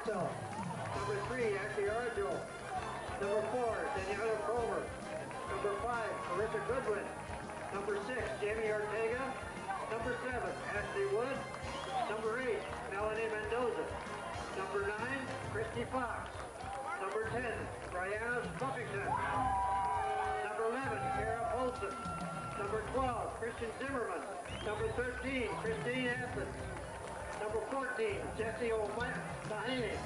Marcel. Number 3, Ashley Arjo. Number 4, Daniela Cromer. Number 5, Carissa Goodwin. Number 6, Jamie Ortega. Number 7, Ashley Wood. Number 8, Melanie Mendoza. Number 9, Christy Fox. Number 10, Brianna Buffington. Number 11, Kara Polson. Number 12, Christian Zimmerman. Number 13, Christine Athens. Number 14, Jessie O'Mahony.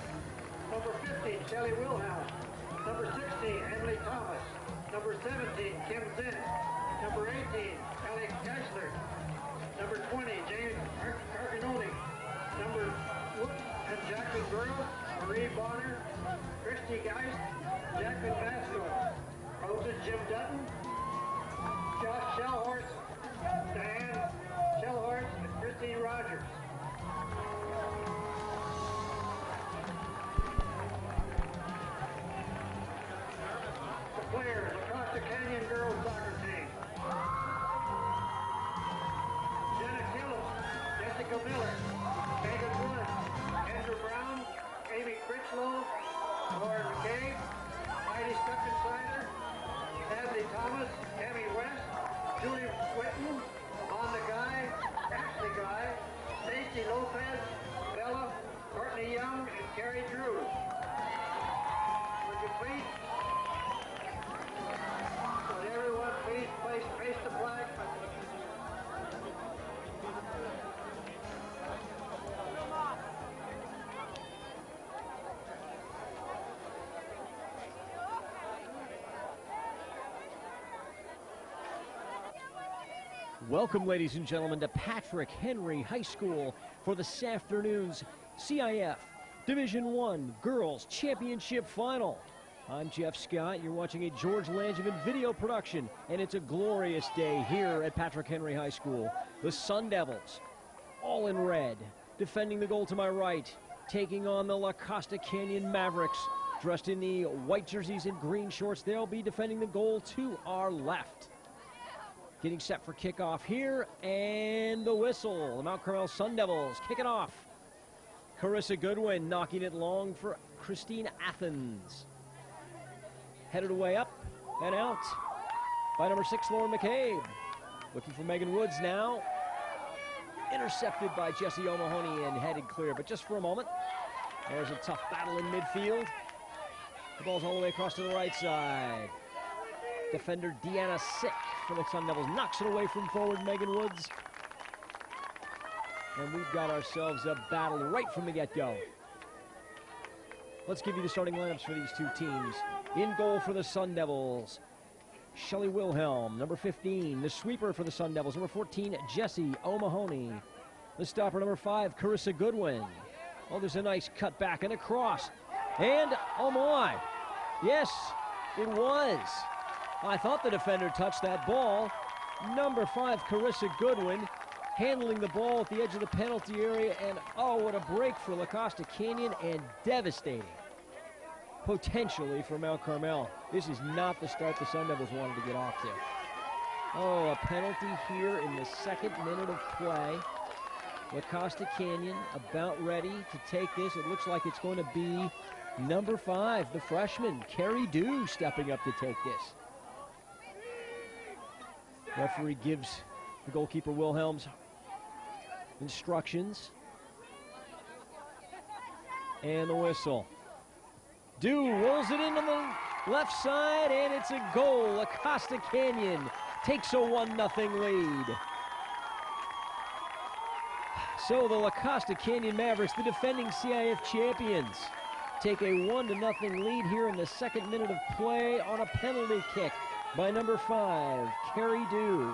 Number 15, Shelley Wilhelm. Number 16, Emily Thomas. Number 17, Kim Zinn. Number 18, Alex Kessler. Number 20, James Carcanoni. Number and Jacqueline Burrows, Marie Bonner, Christy Geist, Jacqueline Vasco, Rosa Jim Dutton, Josh Shellhorst, Diane Shellhorst, and Christine Rogers. The players across the Canyon girls soccer team. Jenna Killis, Jessica Miller, Megan Wood, Andrew Brown, Amy Critchlow, Lauren McKay, Heidi Stuckensider, Natalie Thomas, Tammy West, Julie Whitten, Amanda Guy, Ashley Guy, Stacy Lopez, Bella, Courtney Young, and Carrie Drew. Would you please? Would everyone please face the flag? Welcome, ladies and gentlemen, to Patrick Henry High School for this afternoon's CIF Division I Girls Championship Final. I'm Jeff Scott. You're watching a George Langevin video production, and it's a glorious day here at Patrick Henry High School. The Sun Devils, all in red, defending the goal to my right, taking on the La Costa Canyon Mavericks, dressed in the white jerseys and green shorts. They'll be defending the goal to our left. Getting set for kickoff here, and the whistle. The Mount Carmel Sun Devils kick it off. Carissa Goodwin knocking it long for Christine Athens. Headed away up and out by number 6, Lauren McCabe. Looking for Megan Woods now. Intercepted by Jessie O'Mahony and headed clear, but just for a moment. There's a tough battle in midfield. The ball's all the way across to the right side. Defender Deanna Sick for the Sun Devils knocks it away from forward Megan Woods. And we've got ourselves a battle right from the get-go. Let's give you the starting lineups for these two teams. In goal for the Sun Devils, Shelley Wilhelm. Number 15, the sweeper for the Sun Devils. Number 14, Jessie O'Mahony. The stopper, number 5, Carissa Goodwin. Oh, there's a nice cut back and a cross. And, oh my, yes, it was. I thought the defender touched that ball. Number 5, Carissa Goodwin, handling the ball at the edge of the penalty area, and oh, what a break for La Costa Canyon, and devastating, potentially, for Mount Carmel. This is not the start the Sun Devils wanted to get off to. Oh, a penalty here in the 2nd minute of play. La Costa Canyon about ready to take this. It looks like it's going to be number 5, the freshman, Carrie Dew, stepping up to take this. Referee gives the goalkeeper Wilhelm's instructions. And the whistle. Dew rolls it in on the left side, and it's a goal. La Costa Canyon takes a 1-0 lead. So the La Costa Canyon Mavericks, the defending CIF champions, take a 1-0 lead here in the 2nd minute of play on a penalty kick by number 5, Carrie Dew.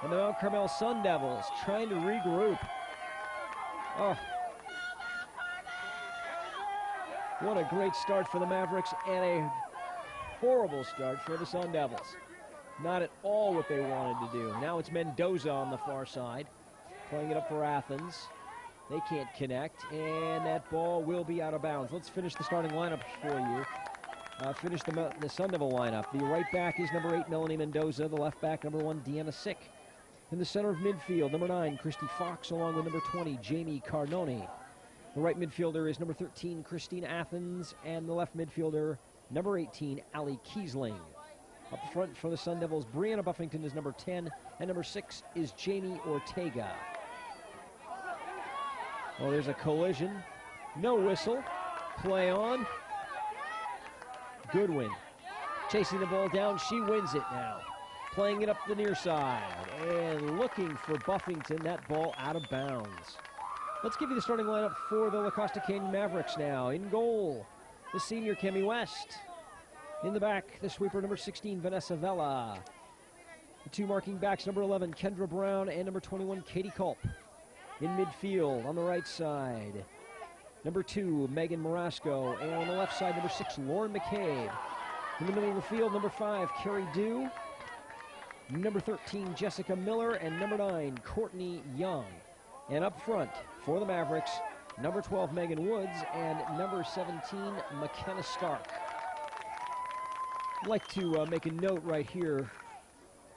And the Mount Carmel Sun Devils trying to regroup. Oh, what a great start for the Mavericks and a horrible start for the Sun Devils. Not at all what they wanted to do. Now it's Mendoza on the far side, playing it up for Athens. They can't connect, and that ball will be out of bounds. Let's finish the starting lineup for you. Finish the Sun Devil lineup. The right back is number 8, Melanie Mendoza. The left back, number 1, Deanna Sick. In the center of midfield, number 9, Christy Fox, along with number 20, Jamie Carnoni. The right midfielder is number 13, Christina Athens, and the left midfielder, number 18, Allie Kiesling. Up front for the Sun Devils, Brianna Buffington is number 10, and number 6 is Jamie Ortega. Well, there's a collision. No whistle. Play on. Goodwin chasing the ball down. She wins it now. Playing it up the near side and looking for Buffington. That ball out of bounds. Let's give you the starting lineup for the La Costa Canyon Mavericks now. In goal, the senior Kemi West. In the back, the sweeper number 16, Vanessa Vela. The two marking backs, number 11, Kendra Brown, and number 21, Katie Culp. In midfield, on the right side, number 2, Megan Marasco, and on the left side, number 6, Lauren McCabe. In the middle of the field, number 5, Carrie Dew, number 13, Jessica Miller, and number 9, Courtney Young. And up front for the Mavericks, number 12, Megan Woods, and number 17, McKenna Stark. I'd like to make a note right here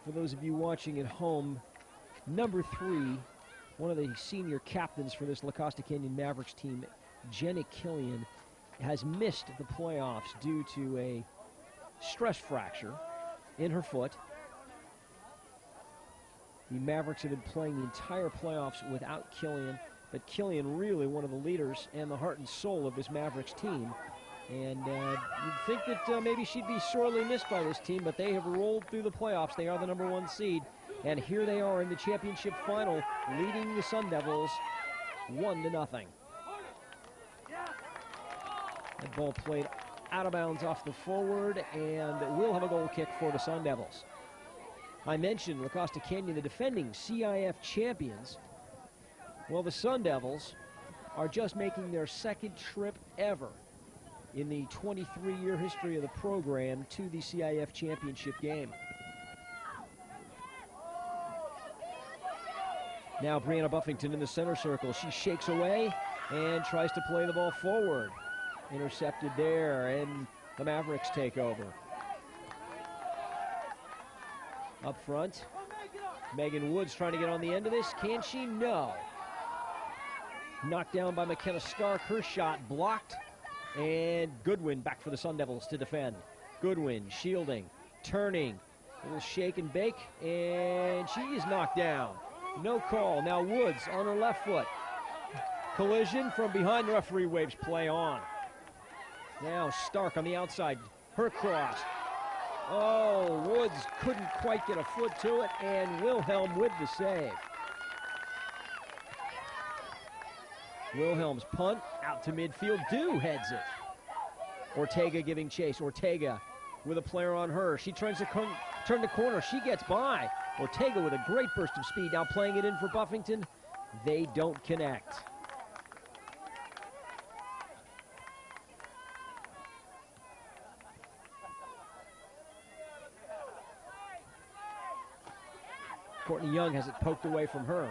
for those of you watching at home. Number 3, one of the senior captains for this La Costa Canyon Mavericks team, Jenna Killian, has missed the playoffs due to a stress fracture in her foot. The Mavericks have been playing the entire playoffs without Killian, but Killian really one of the leaders and the heart and soul of this Mavericks team. And you'd think that maybe she'd be sorely missed by this team, but they have rolled through the playoffs. They are the number 1 seed, and here they are in the championship final, leading the Sun Devils 1-0. That ball played out of bounds off the forward, and we'll have a goal kick for the Sun Devils. I mentioned La Costa Canyon, the defending CIF champions. Well, the Sun Devils are just making their second trip ever in the 23-year history of the program to the CIF championship game. Now Brianna Buffington in the center circle. She shakes away and tries to play the ball forward. Intercepted there, and the Mavericks take over. Up front, Megan Woods trying to get on the end of this. Can she? No. Knocked down by McKenna Stark. Her shot blocked. And Goodwin back for the Sun Devils to defend. Goodwin shielding, turning, a little shake and bake, and she is knocked down. No call. Now Woods on her left foot. Collision from behind. The referee waves play on. Now Stark on the outside. Her cross. Oh, Woods couldn't quite get a foot to it, and Wilhelm with the save. Wilhelm's punt out to midfield. Dew heads it. Ortega giving chase. Ortega with a player on her. She tries to turn the corner. She gets by. Ortega with a great burst of speed. Now playing it in for Buffington. They don't connect. Courtney Young has it poked away from her.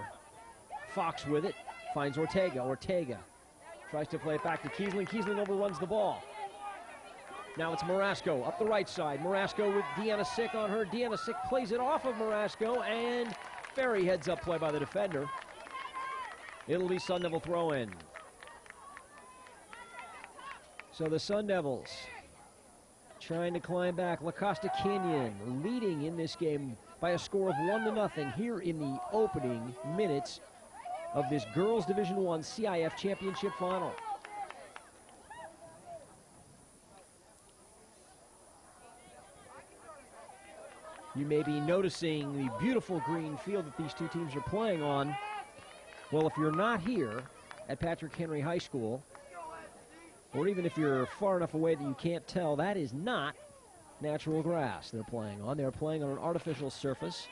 Fox with it. Finds Ortega. Ortega tries to play it back to Kiesling. Kiesling overruns the ball. Now it's Marasco up the right side. Marasco with Deanna Sick on her. Deanna Sick plays it off of Marasco, and very heads up play by the defender. It'll be Sun Devil throw in. So the Sun Devils trying to climb back. La Costa Canyon leading in this game by a score of 1-0 here in the opening minutes of this Girls Division I CIF Championship Final. You may be noticing the beautiful green field that these two teams are playing on. Well, if you're not here at Patrick Henry High School, or even if you're far enough away that you can't tell, that is not natural grass they're playing on. They're playing on an artificial surface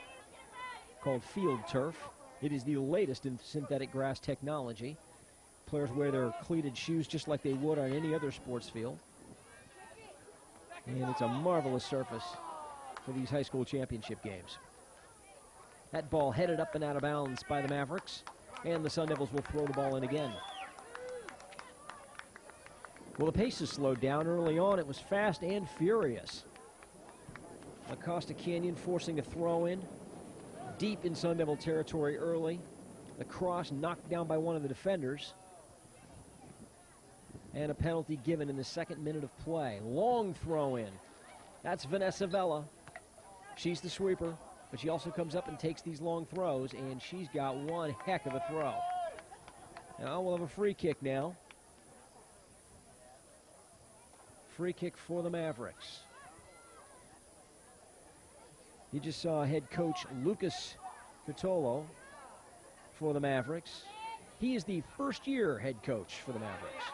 called field turf. It is the latest in synthetic grass technology. Players wear their cleated shoes just like they would on any other sports field. And it's a marvelous surface for these high school championship games. That ball headed up and out of bounds by the Mavericks, and the Sun Devils will throw the ball in again. Well, the pace has slowed down. Early on, it was fast and furious. La Costa Canyon forcing a throw in. Deep in Sun Devil territory early. The cross knocked down by one of the defenders. And a penalty given in the 2nd minute of play. Long throw in. That's Vanessa Vella. She's the sweeper, but she also comes up and takes these long throws, and she's got one heck of a throw. Now we'll have a free kick now. Free kick for the Mavericks. You just saw head coach Lucas Catolo for the Mavericks. He is the first-year head coach for the Mavericks.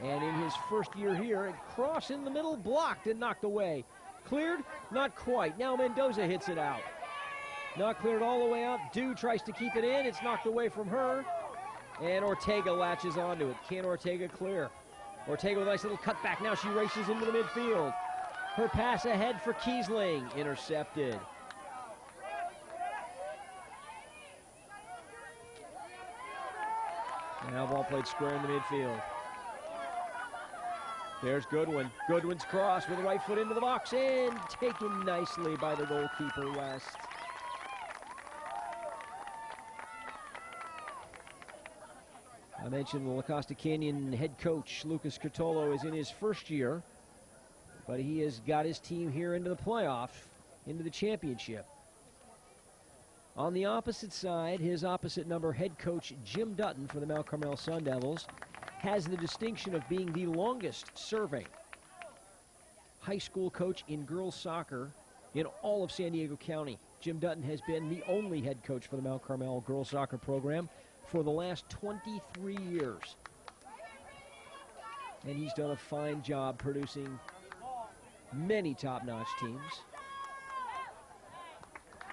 And in his first year here, a cross in the middle, blocked and knocked away. Cleared? Not quite. Now Mendoza hits it out. Not cleared all the way out. Dew tries to keep it in. It's knocked away from her. And Ortega latches onto it. Can Ortega clear? Ortega with a nice little cutback. Now she races into the midfield. Her pass ahead for Kiesling. Intercepted. Now ball played square in the midfield. There's Goodwin. Goodwin's cross with the right foot into the box and taken nicely by the goalkeeper, West. I mentioned the La Costa Canyon head coach, Lucas Curtolo, is in his first year, but he has got his team here into the playoff, into the championship. On the opposite side, his opposite number head coach, Jim Dutton for the Mount Carmel Sun Devils, has the distinction of being the longest serving high school coach in girls soccer in all of San Diego County. Jim Dutton has been the only head coach for the Mount Carmel girls soccer program for the last 23 years. And he's done a fine job producing many top-notch teams.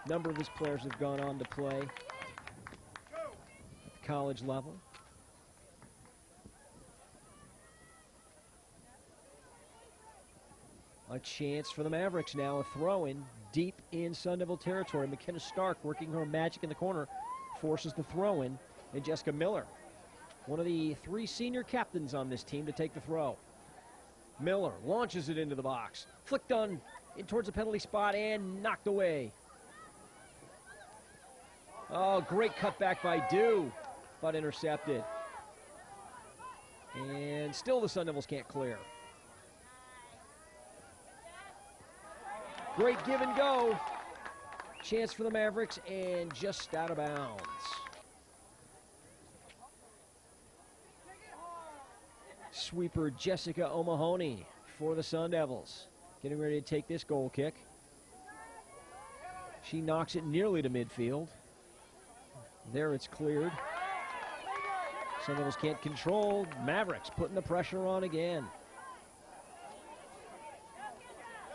A number of his players have gone on to play at the college level. A chance for the Mavericks now, a throw-in deep in Sun Devil territory. McKenna Stark working her magic in the corner, forces the throw-in, and Jessica Miller, one of the 3 senior captains on this team, to take the throw. Miller launches it into the box, flicked on in towards the penalty spot and knocked away. Oh, great cutback by Dew, but intercepted. And still the Sun Devils can't clear. Great give and go. Chance for the Mavericks and just out of bounds. Sweeper Jessica O'Mahony for the Sun Devils. Getting ready to take this goal kick. She knocks it nearly to midfield. There it's cleared. Sun Devils can't control. Mavericks putting the pressure on again.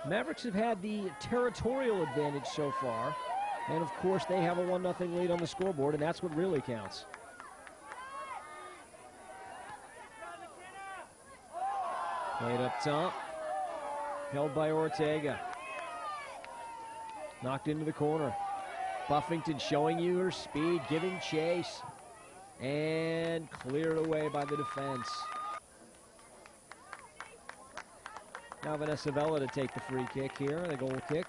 Mavericks have had the territorial advantage so far, and of course they have a 1-0 lead on the scoreboard, and that's what really counts. Played up top, held by Ortega. Knocked into the corner. Buffington showing you her speed, giving chase, and cleared away by the defense. Now Vanessa Vella to take the free kick here, the goal kick.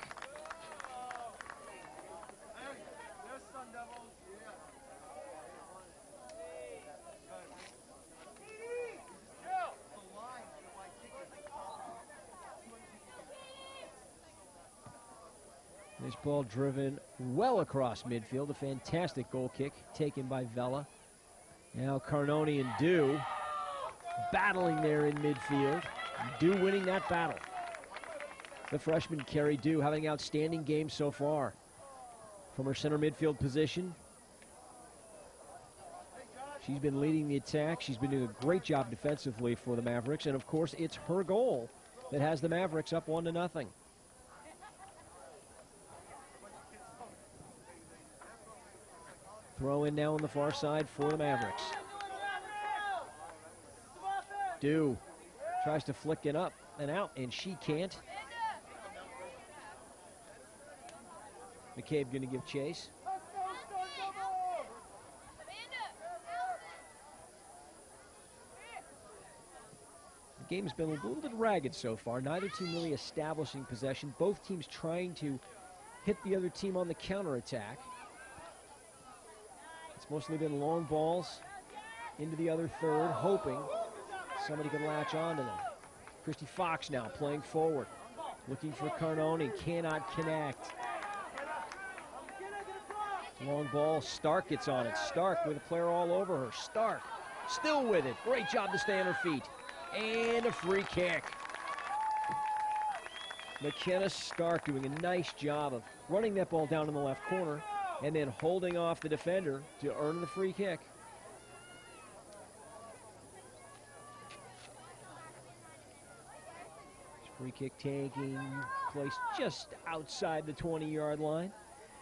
This ball driven well across midfield. A fantastic goal kick taken by Vella. Now Carnoni and Dew battling there in midfield. Dew winning that battle. The freshman Carrie Dew having an outstanding game so far from her center midfield position. She's been leading the attack. She's been doing a great job defensively for the Mavericks. And of course, it's her goal that has the Mavericks up 1-0. Throw in now on the far side for the Mavericks. Dew tries to flick it up and out, and she can't. McCabe going to give chase. The game's been a little bit ragged so far. Neither team really establishing possession. Both teams trying to hit the other team on the counterattack. It's mostly been long balls into the other third, hoping somebody can latch on to them. Christy Fox now playing forward, looking for Carnoni, cannot connect. Long ball, Stark gets on it. Stark with a player all over her. Stark still with it. Great job to stay on her feet. And a free kick. McKenna Stark doing a nice job of running that ball down in the left corner and then holding off the defender to earn the free kick. Free kick taking place just outside the 20-yard line.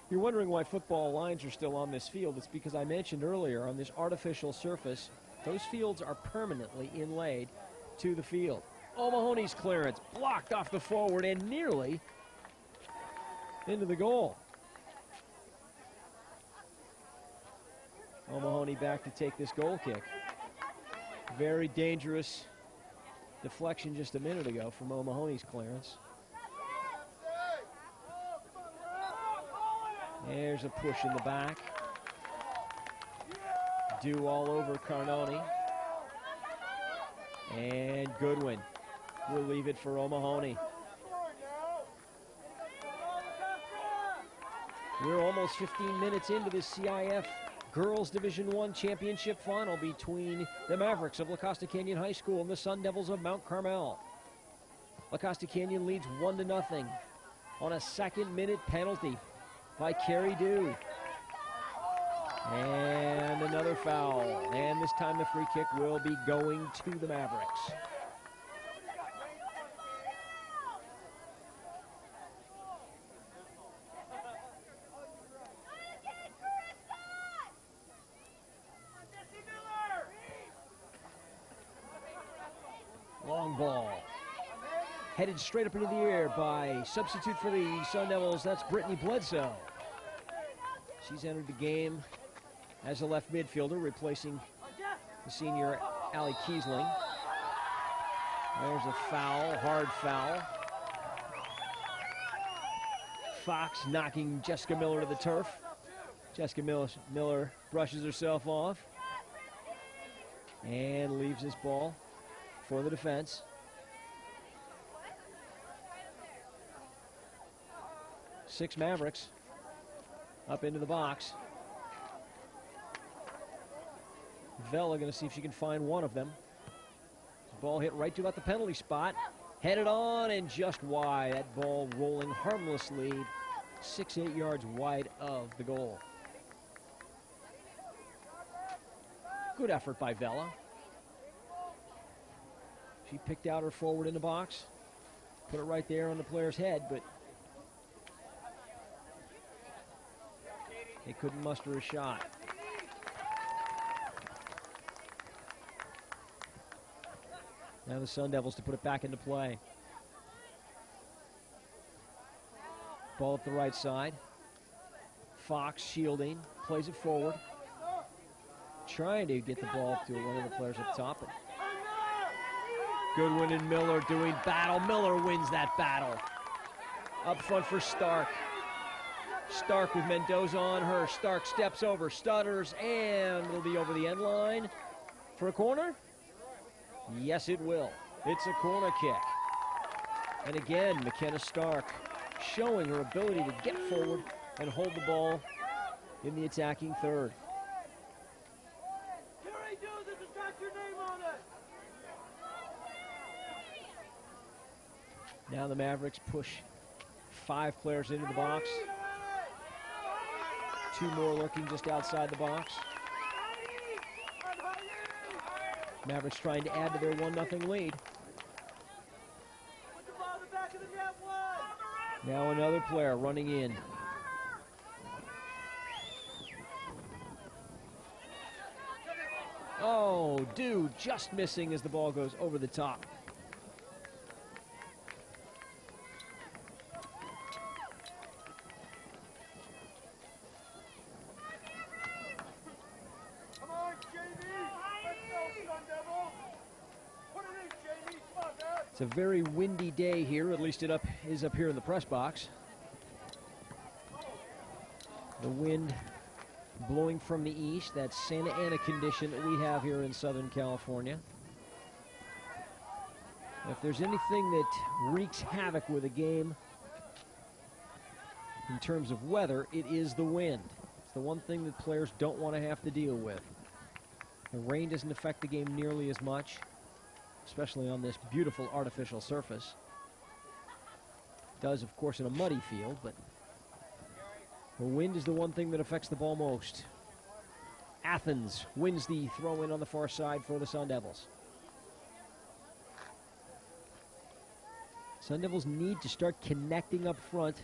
You're wondering why football lines are still on this field. It's because I mentioned earlier on this artificial surface, those fields are permanently inlaid to the field. O'Mahony's clearance blocked off the forward and nearly into the goal. O'Mahony back to take this goal kick. Very dangerous deflection just a minute ago from O'Mahony's clearance. There's a push in the back. Dew all over Carnoni. And Goodwin will leave it for O'Mahony. We're almost 15 minutes into this CIF Girls Division I Championship Final between the Mavericks of La Costa Canyon High School and the Sun Devils of Mount Carmel. La Costa Canyon leads 1-0 on a second-minute penalty by Carrie Dew. And another foul. And this time the free kick will be going to the Mavericks. Long ball. Headed straight up into the air by substitute for the Sun Devils. That's Brittany Bledsoe. She's entered the game as a left midfielder, replacing the senior Allie Kiesling. There's a foul, hard foul. Fox knocking Jessica Miller to the turf. Jessica Miller brushes herself off and leaves this ball for the defense. Six Mavericks up into the box. Vela going to see if she can find one of them. Ball hit right to about the penalty spot. Headed on and just wide. That ball rolling harmlessly 6-8 yards wide of the goal. Good effort by Vela. She picked out her forward in the box. Put it right there on the player's head, but they couldn't muster a shot. Now the Sun Devils to put it back into play. Ball up the right side. Fox shielding, plays it forward. Trying to get the ball up to one of the players up top. But Goodwin and Miller doing battle. Miller wins that battle. Up front for Stark. Stark with Mendoza on her. Stark steps over, stutters, and it'll be over the end line for a corner. Yes, it will. It's a corner kick. And again, McKenna Stark showing her ability to get forward and hold the ball in the attacking third. Now the Mavericks push 5 players into the box. 2 more lurking just outside the box. Mavericks trying to add to their 1-0 lead. Now another player running in. Oh, Dew just missing as the ball goes over the top. It's a very windy day here, at least it is up here in the press box. The wind blowing from the east, that Santa Ana condition that we have here in Southern California. If there's anything that wreaks havoc with a game in terms of weather, it is the wind. It's the one thing that players don't want to have to deal with. The rain doesn't affect the game nearly as much, especially on this beautiful artificial surface. It does, of course, in a muddy field, but the wind is the one thing that affects the ball most. Athens wins the throw-in on the far side for the Sun Devils. Sun Devils need to start connecting up front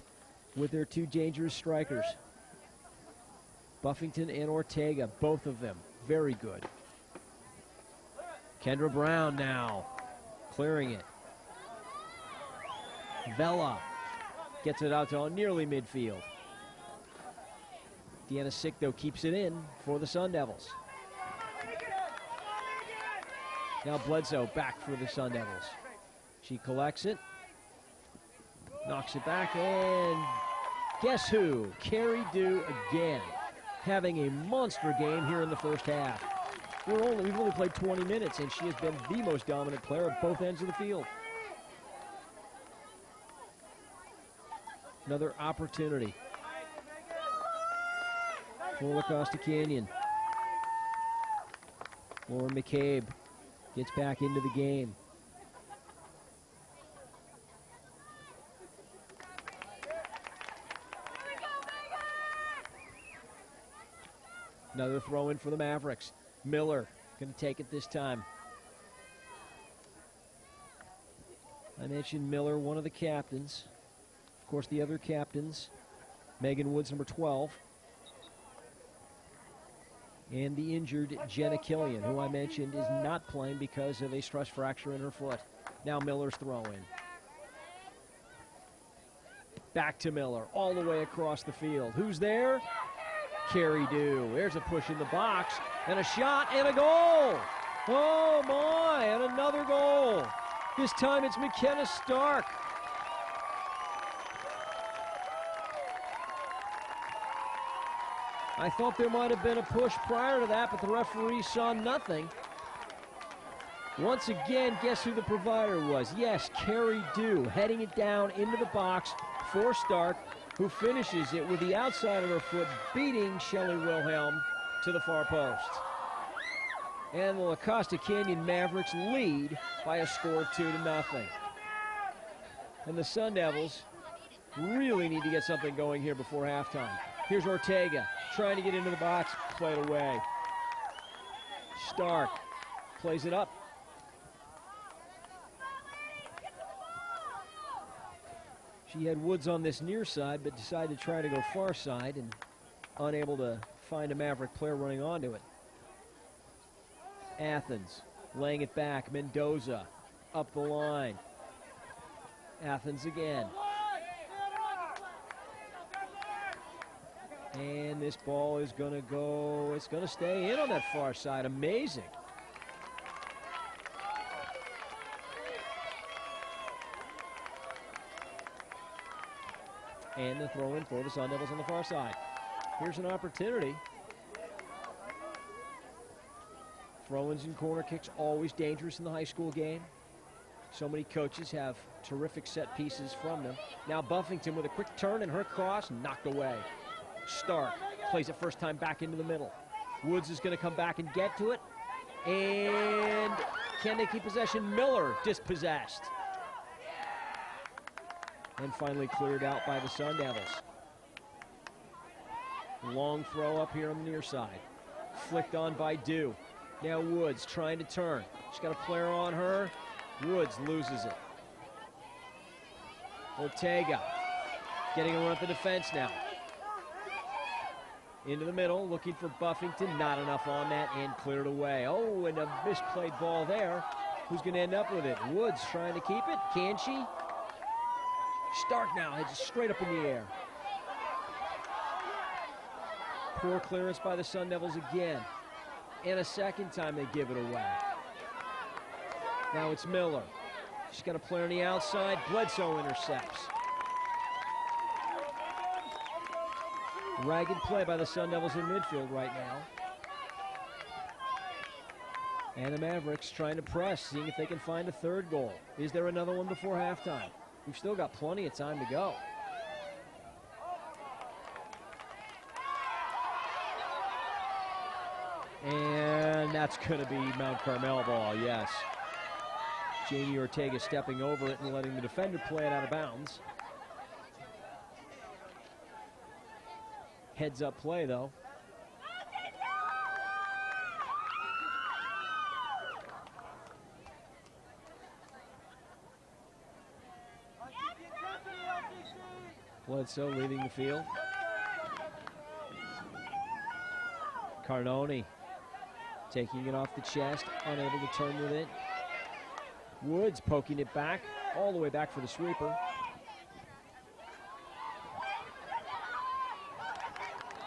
with their two dangerous strikers. Buffington and Ortega, both of them, very good. Kendra Brown now, clearing it. Vela gets it out to nearly midfield. Deanna Sick, though, keeps it in for the Sun Devils. Now Bledsoe back for the Sun Devils. She collects it, knocks it back, and guess who? Carrie Dew again, having a monster game here in the first half. We've only played 20 minutes, and she has been the most dominant player at both ends of the field. Another opportunity for La Costa Canyon. Lauren McCabe gets back into the game. Another throw in for the Mavericks. Miller going to take it this time. I mentioned Miller, one of the captains. Of course, the other captains, Megan Woods, number 12. And the injured Jenna Killian, who I mentioned is not playing because of a stress fracture in her foot. Now Miller's throw-in. Back to Miller, all the way across the field. Who's there? Carrie Dew. There's a push in the box, and a shot, and a goal! Oh my, and another goal. This time it's McKenna Stark. I thought there might have been a push prior to that, but the referee saw nothing. Once again, guess who the provider was? Yes, Carrie Dew, heading it down into the box for Stark, who finishes it with the outside of her foot, beating Shelley Wilhelm to the far post. And the La Costa Canyon Mavericks lead by a score of 2-0. And the Sun Devils really need to get something going here before halftime. Here's Ortega trying to get into the box, played away. Stark plays it up. She had Woods on this near side, but decided to try to go far side and unable to find a Maverick player running onto it. Athens laying it back. Mendoza up the line. Athens again. And this ball is going to go, it's going to stay in on that far side. Amazing. And the throw in for the Sun Devils on the far side. Here's an opportunity. Throw-ins and corner kicks, always dangerous in the high school game. So many coaches have terrific set pieces from them. Now Buffington with a quick turn and her cross knocked away. Stark plays it first time back into the middle. Woods is going to come back and get to it. And can they keep possession? Miller dispossessed. And finally cleared out by the Sun Devils. Long throw up here on the near side. Flicked on by Dew. Now Woods trying to turn. She's got a player on her. Woods loses it. Ortega getting a run at the defense now. Into the middle, looking for Buffington. Not enough on that, and cleared away. Oh, and a misplayed ball there. Who's going to end up with it? Woods trying to keep it. Can she? Stark now heads it straight up in the air. Poor clearance by the Sun Devils again. And a second time they give it away. Now it's Miller. She's got a player on the outside. Bledsoe intercepts. Ragged play by the Sun Devils in midfield right now. And the Mavericks trying to press, seeing if they can find a third goal. Is there another one before halftime? We've still got plenty of time to go. And that's going to be Mount Carmel ball, yes. Jamie Ortega stepping over it and letting the defender play it out of bounds. Heads up play, though. Bledsoe leading the field. Cardone taking it off the chest, unable to turn with it. Woods poking it back, all the way back for the sweeper.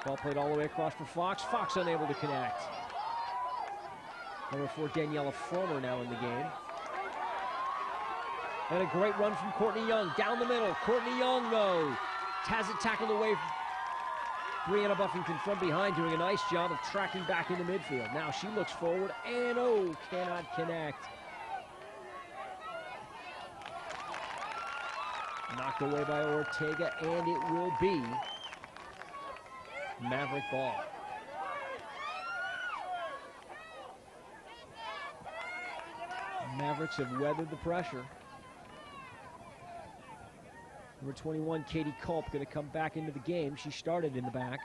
Ball played all the way across for Fox. Fox unable to connect. Number 4, Daniela Fromer now in the game. And a great run from Courtney Young down the middle. Courtney Young, though, has it tackled away. Brianna Buffington from behind doing a nice job of tracking back into midfield. Now she looks forward and, oh, cannot connect. Knocked away by Ortega, and it will be Maverick ball. Mavericks have weathered the pressure. Number 21, Katie Culp, going to come back into the game. She started in the back.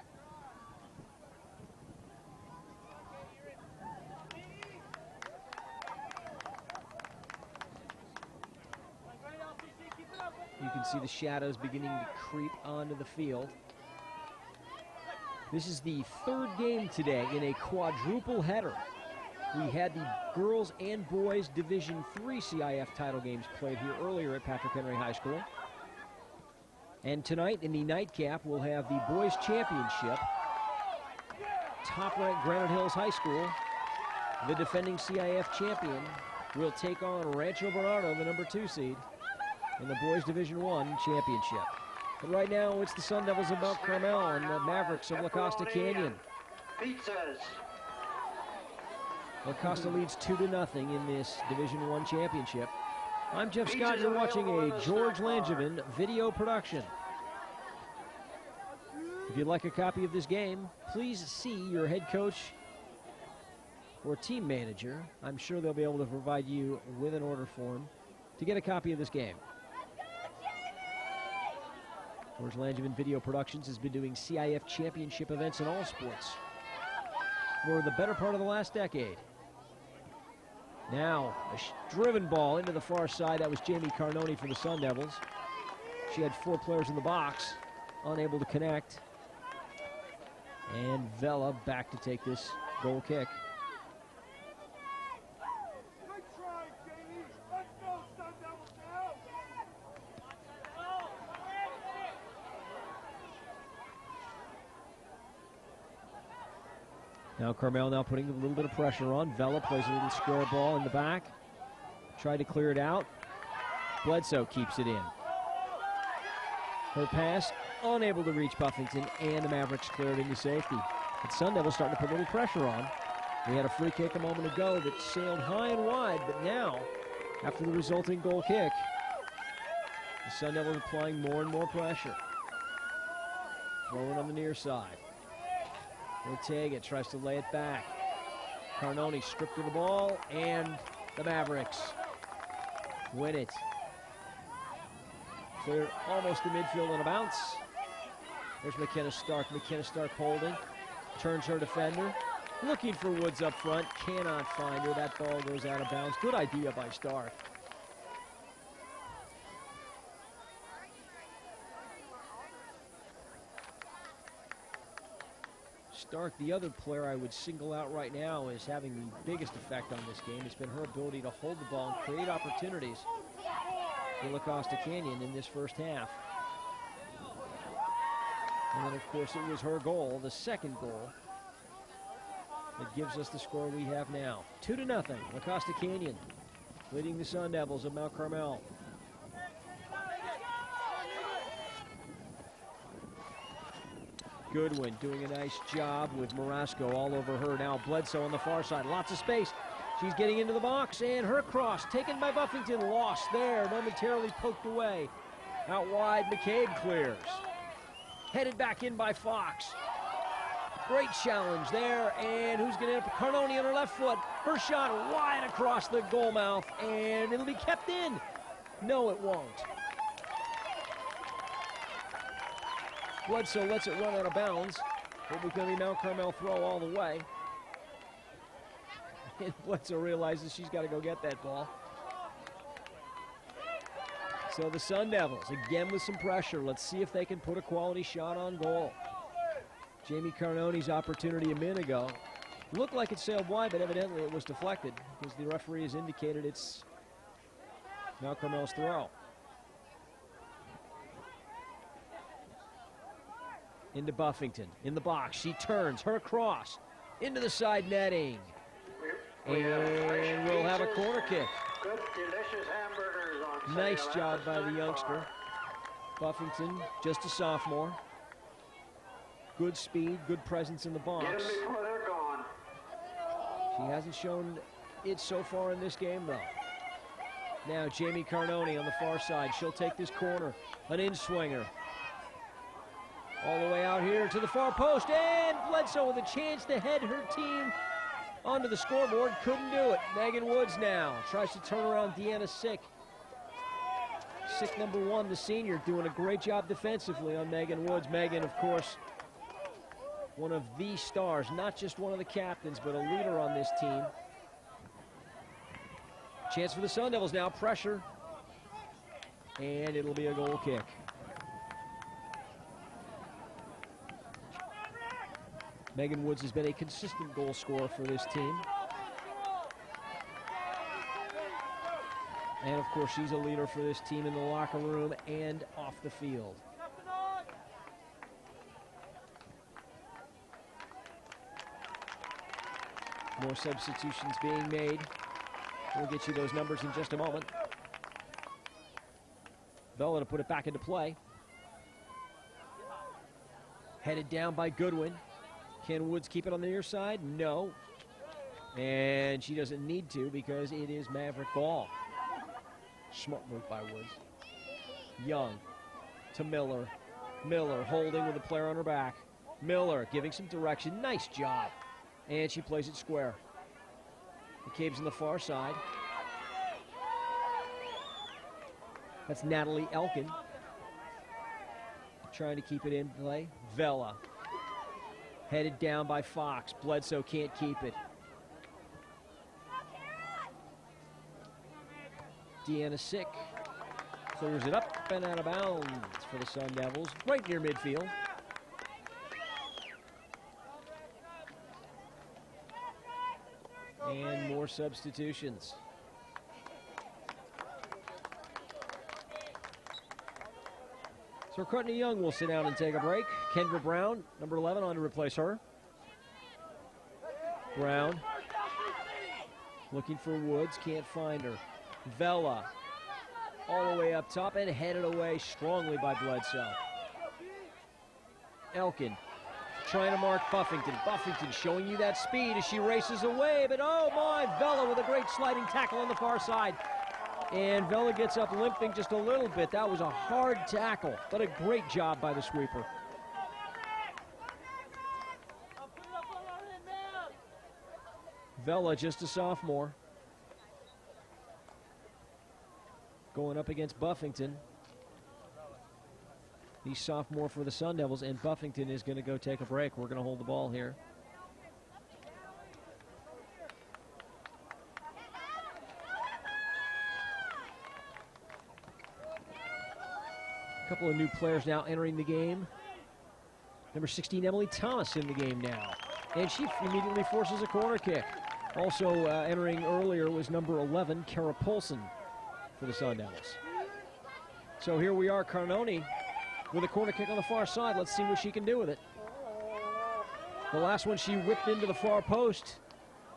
You can see the shadows beginning to creep onto the field. This is the third game today in a quadruple header. We had the girls and boys Division III CIF title games played here earlier at Patrick Henry High School. And tonight in the nightcap, we'll have the boys championship. Top-ranked Granite Hills High School, the defending CIF champion, will take on Rancho Bernardo, the number 2 seed, in the boys Division I championship. But right now, it's the Sun Devils of Mount Carmel and the Mavericks of La Costa Canyon. Pizzas. La Costa leads 2-0 in this Division I championship. I'm Jeff Scott. You're watching a George Langevin video production. If you'd like a copy of this game, please see your head coach or team manager. I'm sure they'll be able to provide you with an order form to get a copy of this game. George Langevin Video Productions has been doing CIF championship events in all sports for the better part of the last decade. Now, a driven ball into the far side. That was Jamie Cardone for the Sun Devils. She had 4 players in the box, unable to connect. And Vela back to take this goal kick. Now Carmel now putting a little bit of pressure on. Vela plays a little square ball in the back. Tried to clear it out. Bledsoe keeps it in. Her pass unable to reach Buffington, and the Mavericks cleared into safety. But Sun Devils starting to put a little pressure on. We had a free kick a moment ago that sailed high and wide, but now, after the resulting goal kick, the Sun Devils applying more and more pressure. Throwing on the near side. Ortega tries to lay it back. Cardone stripped of the ball, and the Mavericks win it. Cleared almost to midfield on a bounce. There's McKenna Stark. McKenna Stark holding. Turns her defender. Looking for Woods up front. Cannot find her. That ball goes out of bounds. Good idea by Stark. Stark, the other player I would single out right now as having the biggest effect on this game has been her ability to hold the ball and create opportunities for La Costa Canyon in this first half. And then, of course, it was her goal, the second goal, that gives us the score we have now. 2-0, La Costa Canyon leading the Sun Devils of Mount Carmel. Goodwin doing a nice job with Morasco all over her. Now Bledsoe on the far side. Lots of space. She's getting into the box, and her cross taken by Buffington, lost there, momentarily poked away. Out wide, McCabe clears. Headed back in by Fox. Great challenge there, and who's going to end up? Carnoni on her left foot. Her shot wide across the goal mouth, and it'll be kept in. No, it won't. Bledsoe lets it run out of bounds. It was going to be Mount Carmel throw all the way. And Bledsoe realizes she's got to go get that ball. So the Sun Devils, again with some pressure. Let's see if they can put a quality shot on goal. Jamie Carnoni's opportunity a minute ago looked like it sailed wide, but evidently it was deflected because the referee has indicated it's Mount Carmel's throw. Into Buffington, in the box. She turns, her cross, into the side netting. And we'll have a corner kick. Good, delicious hamburgers on sale. Nice job by the youngster. Buffington, just a sophomore. Good speed, good presence in the box. Get them before they're gone. She hasn't shown it so far in this game, though. Now Jamie Carnoni on the far side. She'll take this corner. An in-swinger. All the way out here to the far post. And Bledsoe with a chance to head her team onto the scoreboard. Couldn't do it. Megan Woods now tries to turn around Deanna Sick. Sick number 1, the senior, doing a great job defensively on Megan Woods. Megan, of course, one of the stars, not just one of the captains, but a leader on this team. Chance for the Sun Devils now, pressure. And it'll be a goal kick. Megan Woods has been a consistent goal scorer for this team. And of course, she's a leader for this team in the locker room and off the field. More substitutions being made. We'll get you those numbers in just a moment. Bella to put it back into play. Headed down by Goodwin. Can Woods keep it on the near side? No. And she doesn't need to because it is Maverick ball. Smart move by Woods. Young to Miller. Miller holding with a player on her back. Miller giving some direction. Nice job. And she plays it square. McCabe's on the far side. That's Natalie Elkin. Trying to keep it in play. Vela. Headed down by Fox. Bledsoe can't keep it. Deanna Sick clears it up and out of bounds for the Sun Devils, right near midfield. And more substitutions. So Courtney Young will sit down and take a break. Kendra Brown, number 11, on to replace her. Brown looking for Woods, can't find her. Vela all the way up top and headed away strongly by Bledsoe. Elkin trying to mark Buffington. Buffington showing you that speed as she races away, but oh my, Vela with a great sliding tackle on the far side. And Vela gets up limping just a little bit. That was a hard tackle, but a great job by the sweeper. Vela, just a sophomore, going up against Buffington. The sophomore for the Sun Devils, and Buffington is going to go take a break. We're going to hold the ball here. A couple of new players now entering the game. Number 16, Emily Thomas, in the game now. And she immediately forces a corner kick. Also entering earlier was number 11, Kara Polson, for the Sun Devils. So here we are, Carnoni with a corner kick on the far side. Let's see what she can do with it. The last one she whipped into the far post,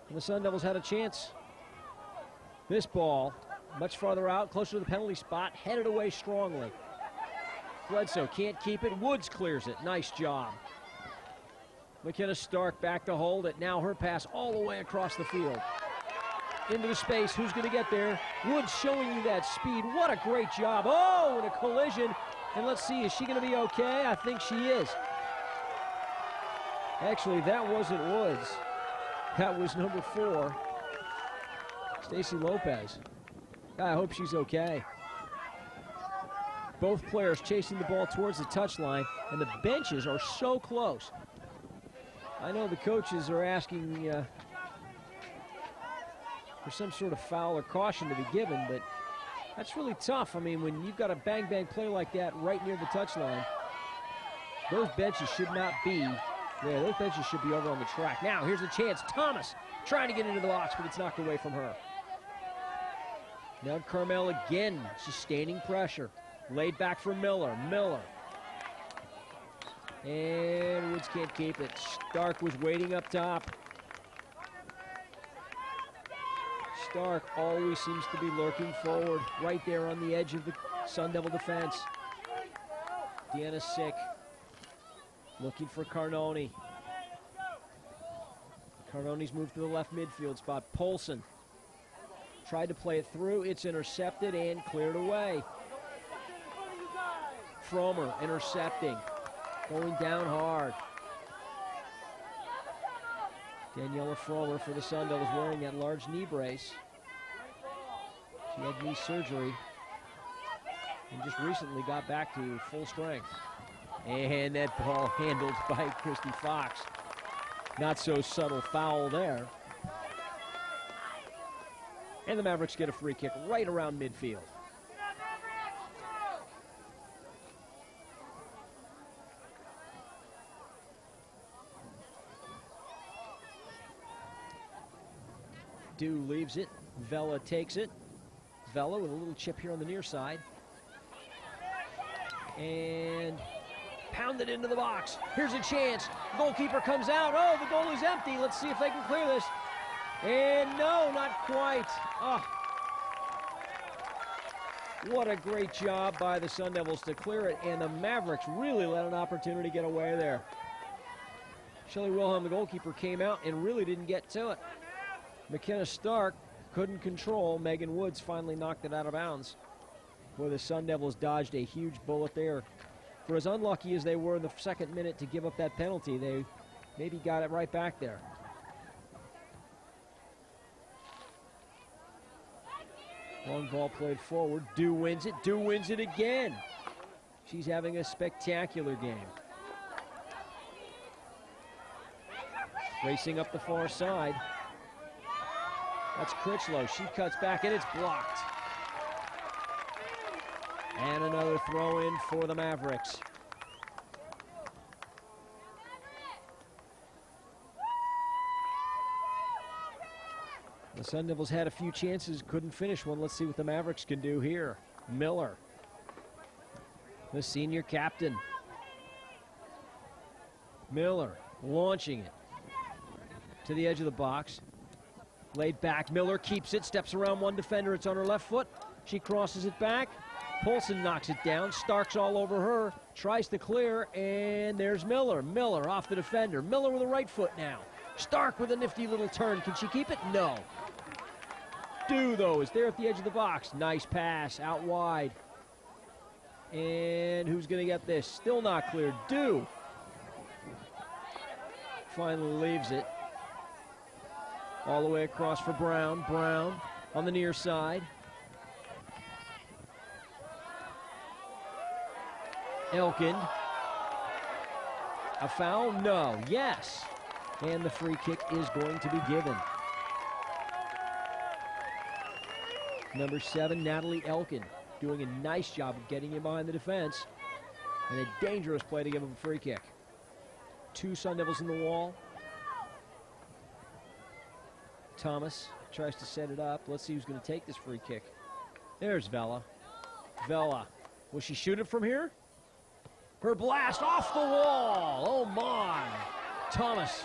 and the Sun Devils had a chance. This ball, much farther out, closer to the penalty spot, headed away strongly. Bledsoe can't keep it. Woods clears it. Nice job. McKenna Stark back to hold it. Now her pass all the way across the field. into the space. Who's going to get there? Woods showing you that speed. What a great job. Oh, and a collision. And let's see, is she going to be okay? I think she is. Actually, that wasn't Woods. That was number 4, Stacy Lopez. I hope she's okay. Both players chasing the ball towards the touchline, and the benches are so close. I know the coaches are asking for some sort of foul or caution to be given, but that's really tough. I mean, when you've got a bang-bang play like that right near the touchline, those benches should not be there. Those benches should be over on the track. Now, here's a chance. Thomas trying to get into the box, but it's knocked away from her. Now Carmel again, sustaining pressure. Laid back for Miller. Miller. And Woods can't keep it. Stark was waiting up top. Stark always seems to be lurking forward, right there on the edge of the Sun Devil defense. Deanna Sick looking for Carnoni. Carnoni's moved to the left midfield spot. Polson tried to play it through. It's intercepted and cleared away. Fromer intercepting, going down hard. Daniela Fromer for the Sun Devils wearing that large knee brace. She had knee surgery and just recently got back to full strength. And that ball handled by Christy Fox. Not so subtle foul there. And the Mavericks get a free kick right around midfield. Dew leaves it. Vela takes it. Vela with a little chip here on the near side. And pounded into the box. Here's a chance. Goalkeeper comes out. Oh, the goal is empty. Let's see if they can clear this. And no, not quite. Oh. What a great job by the Sun Devils to clear it, and the Mavericks really let an opportunity get away there. Shelley Wilhelm, the goalkeeper, came out and really didn't get to it. McKenna Stark couldn't control. Megan Woods finally knocked it out of bounds. Boy, the Sun Devils dodged a huge bullet there. For as unlucky as they were in the second minute to give up that penalty, they maybe got it right back there. Long ball played forward. Dew wins it. Dew wins it again. She's having a spectacular game. Racing up the far side. That's Critchlow. She cuts back, and it's blocked. And another throw in for the Mavericks. The Sun Devils had a few chances, couldn't finish one. Let's see what the Mavericks can do here. Miller, the senior captain. Miller launching it to the edge of the box. Laid back, Miller keeps it, steps around one defender. It's on her left foot. She crosses it back. Polson knocks it down. Stark's all over her. Tries to clear, and there's Miller. Miller off the defender. Miller with a right foot now. Stark with a nifty little turn. Can she keep it? No. Dew, though, is there at the edge of the box. Nice pass out wide. And who's going to get this? Still not cleared. Dew finally leaves it. All the way across for Brown. Brown on the near side. Elkind. A foul? No. Yes. And the free kick is going to be given. Number 7, Natalie Elkind, doing a nice job of getting in behind the defense. And a dangerous play to give him a free kick. 2 Sun Devils in the wall. Thomas tries to set it up. Let's see who's going to take this free kick. There's Vela. Vela. Will she shoot it from here? Her blast off the wall. Oh, my. Thomas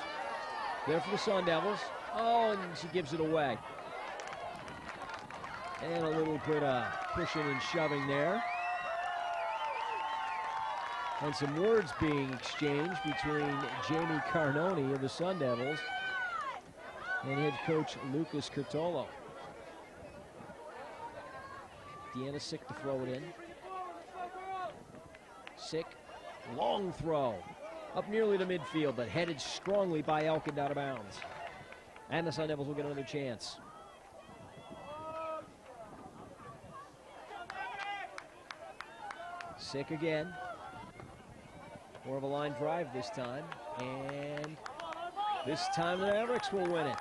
there for the Sun Devils. Oh, and she gives it away. And a little bit of pushing and shoving there. And some words being exchanged between Jamie Carnoni of the Sun Devils and head coach Lucas Curtolo. Deanna Sick to throw it in. Sick, long throw. Up nearly to midfield, but headed strongly by Elkind out of bounds. And the Sun Devils will get another chance. Sick again. More of a line drive this time. And this time the Mavericks will win it.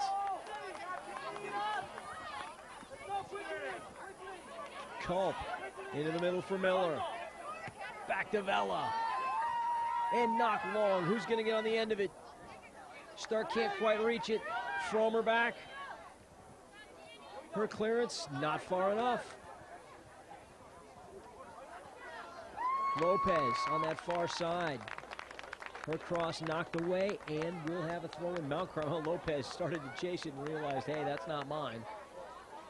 Culp into the middle for Miller. Back to Vela. And knocked long. Who's going to get on the end of it? Stark can't quite reach it. Fromer back. Her clearance, not far enough. Lopez on that far side. Her cross knocked away, and we'll have a throw in. Mount Carmel. Lopez started to chase it and realized, hey, that's not mine.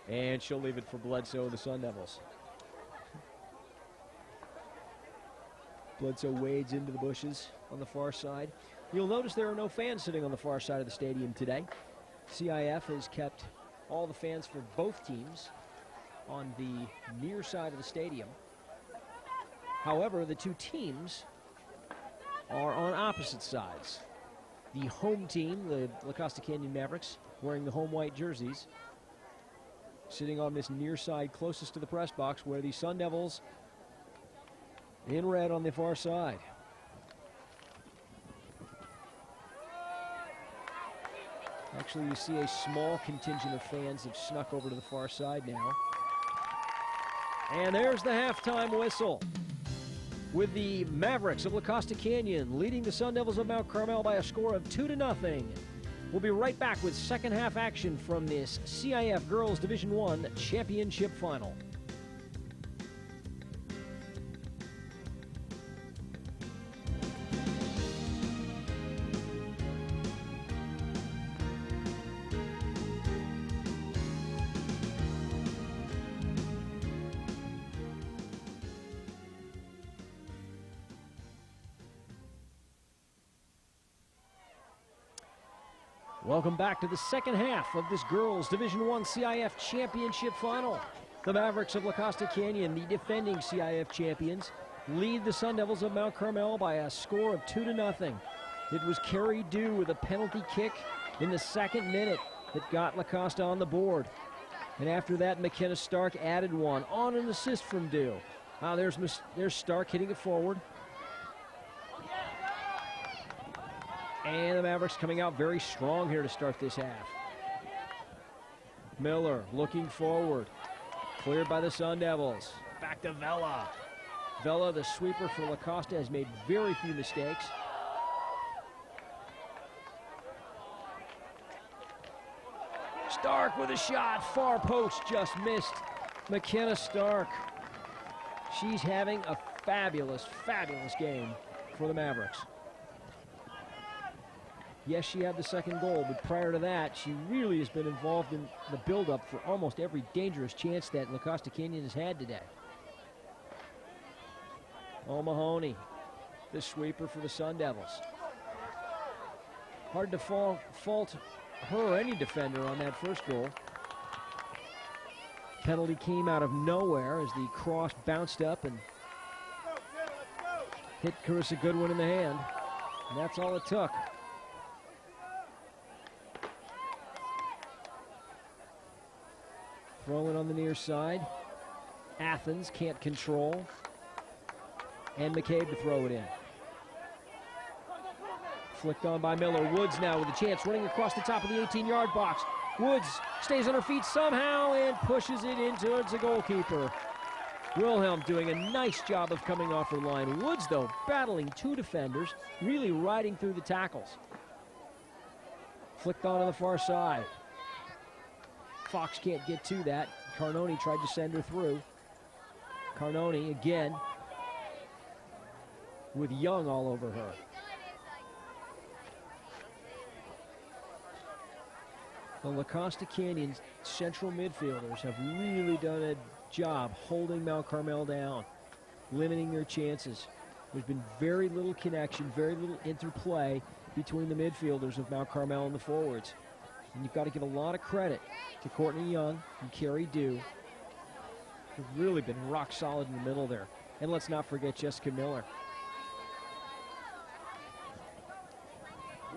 And she'll leave it for Bledsoe and the Sun Devils. Bledsoe wades into the bushes on the far side. You'll notice there are no fans sitting on the far side of the stadium today. CIF has kept all the fans for both teams on the near side of the stadium. However, the two teams are on opposite sides. The home team, the La Costa Canyon Mavericks, wearing the home white jerseys, sitting on this near side closest to the press box, where the Sun Devils in red on the far side. Actually, you see a small contingent of fans have snuck over to the far side now. And there's the halftime whistle, with the Mavericks of La Costa Canyon leading the Sun Devils of Mount Carmel by a score of 2-0. We'll be right back with second half action from this CIF Girls Division I Championship Final. Welcome back to the second half of this Girls Division I CIF Championship Final. The Mavericks of La Costa Canyon, the defending CIF champions, lead the Sun Devils of Mount Carmel by a score of 2-0. It was Carrie Dew with a penalty kick in the second minute that got La Costa on the board. And after that, McKenna Stark added one on an assist from Dew. There's Stark hitting it forward. And the Mavericks coming out very strong here to start this half. Miller looking forward. Cleared by the Sun Devils. Back to Vela. Vela, the sweeper for La Costa, has made very few mistakes. Stark with a shot. Far post just missed. McKenna Stark. She's having a fabulous, fabulous game for the Mavericks. Yes, she had the second goal, but prior to that, she really has been involved in the build-up for almost every dangerous chance that La Costa Canyon has had today. O'Mahony, the sweeper for the Sun Devils. Hard to fault her or any defender on that first goal. Penalty came out of nowhere as the cross bounced up and hit Carissa Goodwin in the hand. And that's all it took. Throwing on the near side. Athens can't control. And McCabe to throw it in. Flicked on by Miller. Woods now with a chance, running across the top of the 18-yard box. Woods stays on her feet somehow and pushes it in towards the goalkeeper. Wilhelm doing a nice job of coming off her line. Woods, though, battling two defenders, really riding through the tackles. Flicked on the far side. Fox can't get to that. Carnoni tried to send her through. Carnoni again with Young all over her. The La Costa Canyon's central midfielders have really done a job holding Mount Carmel down, limiting their chances. There's been very little connection, very little interplay between the midfielders of Mount Carmel and the forwards. And you've got to give a lot of credit to Courtney Young and Carrie Dew have really been rock solid in the middle there. And let's not forget Jessica Miller.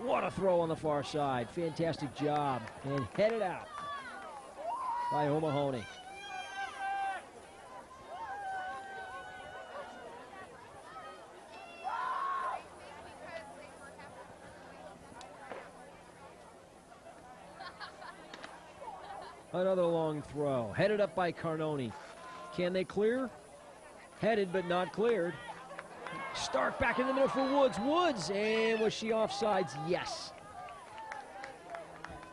What a throw on the far side. Fantastic job. And headed out by O'Mahony. Another long throw. Headed up by Carnoni. Can they clear? Headed but not cleared. Stark back in the middle for Woods. Woods, and was she offsides? Yes.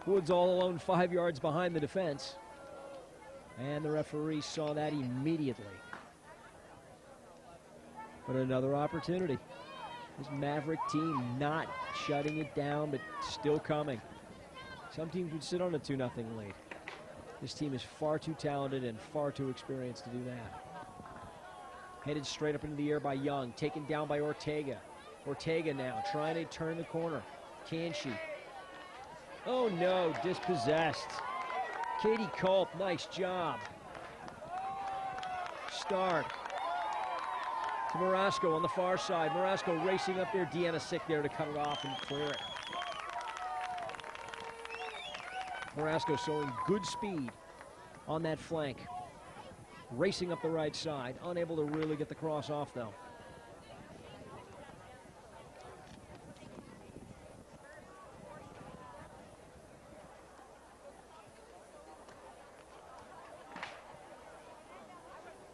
Woods all alone 5 yards behind the defense. And the referee saw that immediately. But another opportunity. This Maverick team not shutting it down, but still coming. Some teams would sit on a 2-0 lead. This team is far too talented and far too experienced to do that. Headed straight up into the air by Young, taken down by Ortega. Ortega now trying to turn the corner. Can she? Oh no, dispossessed. Katie Culp, nice job. Stark to Marasco on the far side. Marasco racing up there. Deanna Sick there to cut it off and clear it. Marasco showing good speed on that flank. Racing up the right side. Unable to really get the cross off, though.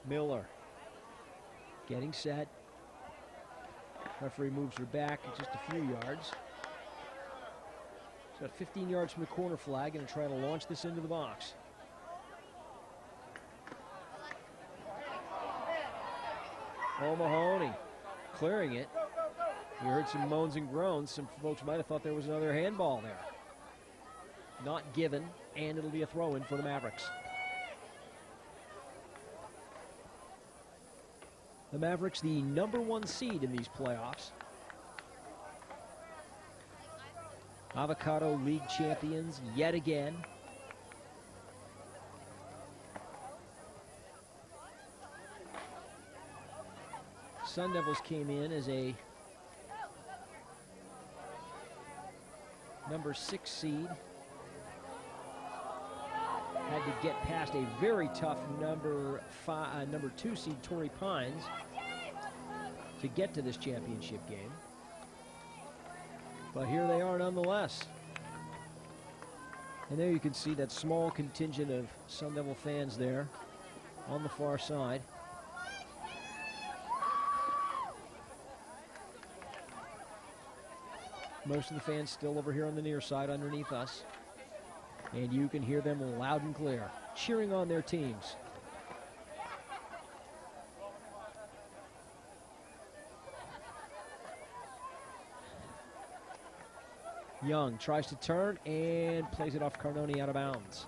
Miller getting set. Referee moves her back just a few yards. She's got 15 yards from the corner flag and trying to launch this into the box. O'Mahony clearing it. We heard some moans and groans. Some folks might have thought there was another handball there. Not given, and it'll be a throw-in for the Mavericks. The Mavericks, the #1 seed in these playoffs. Avocado League champions yet again. Sun Devils came in as a #6 seed. Had to get past a very tough #2 seed Torrey Pines to get to this championship game. But here they are nonetheless. And there you can see that small contingent of Sun Devil fans there on the far side. Most of the fans still over here on the near side underneath us. And you can hear them loud and clear, cheering on their teams. Young tries to turn and plays it off Carnoni out of bounds.